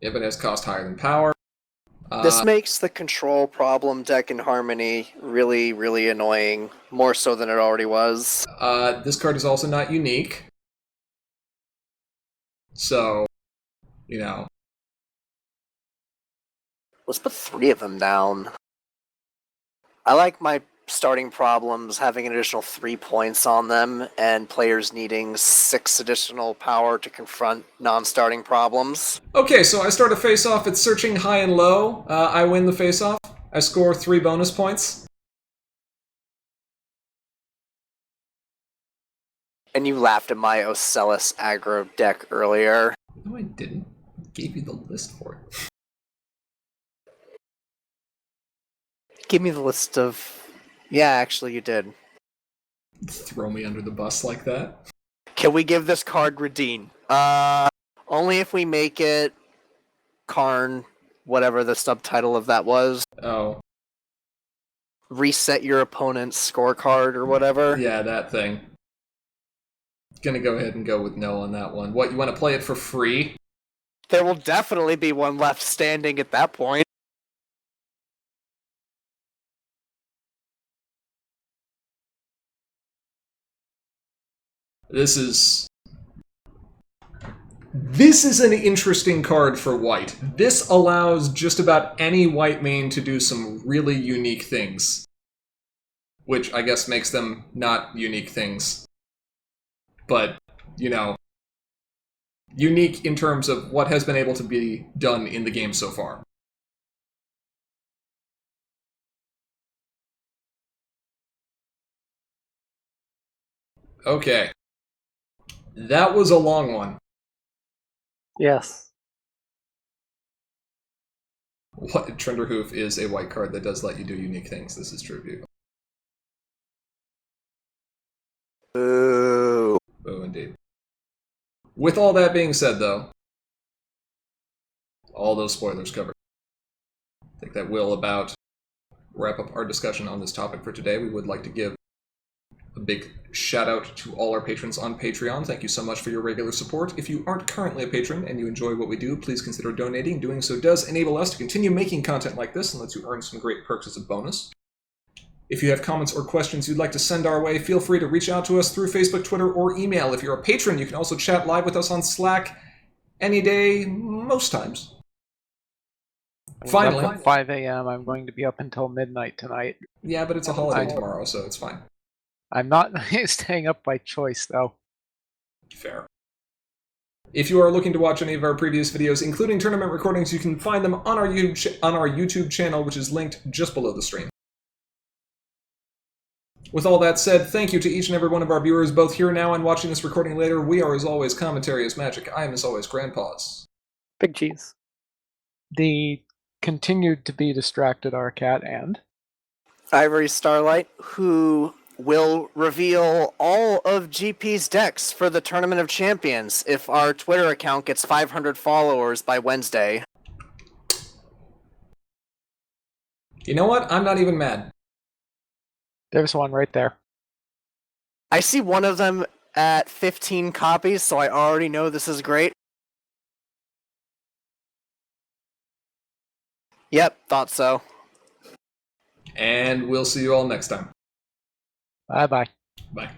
If it has cost higher than power. This makes the control problem deck in Harmony really, really annoying. More so than it already was. This card is also not unique. So, you know. Let's put 3 of them down. I like my starting problems having an additional 3 points on them, and players needing 6 additional power to confront non-starting problems. Okay, so I start a face-off. It's searching high and low. I win the face-off. I score 3 bonus points. And you laughed at my Ocellus aggro deck earlier. No, I didn't. I gave you the list for it. Give me the list of... Yeah, actually you did. Throw me under the bus like that. Can we give this card Radine? Only if we make it Karn, whatever the subtitle of that was. Oh. Reset your opponent's scorecard or whatever. Yeah, that thing. Gonna go ahead and go with no on that one. What, you want to play it for free? There will definitely be one left standing at that point. This is an interesting card for white. This allows just about any white main to do some really unique things. Which I guess makes them not unique things. But, you know, unique in terms of what has been able to be done in the game so far. Okay. That was a long one. Yes. What, Trenderhoof is a white card that does let you do unique things. This is true, people. Ooh. Oh, indeed. With all that being said, though, all those spoilers covered, I think that will about wrap up our discussion on this topic for today. We would like to give a big shout out to all our patrons on Patreon. Thank you so much for your regular support. If you aren't currently a patron and you enjoy what we do, please consider donating. Doing so does enable us to continue making content like this and lets you earn some great perks as a bonus. If you have comments or questions you'd like to send our way, feel free to reach out to us through Facebook, Twitter, or email. If you're a patron, you can also chat live with us on Slack any day, most times. Finally. At 5 a.m. I'm going to be up until midnight tonight. Yeah, but it's a holiday tomorrow, so it's fine. I'm not staying up by choice, though. Fair. If you are looking to watch any of our previous videos, including tournament recordings, you can find them on our YouTube channel, which is linked just below the stream. With all that said, thank you to each and every one of our viewers, both here now and watching this recording later. We are, as always, Commentary is Magic. I am, as always, Grandpaws. Big cheese. The continued to be distracted Arcat and Ivory Starlight, who will reveal all of GP's decks for the Tournament of Champions if our Twitter account gets 500 followers by Wednesday. You know what? I'm not even mad. there's one right there. I see one of them at 15 copies, so I already know this is great. Yep, thought so. And we'll see you all next time. Bye-bye. Bye.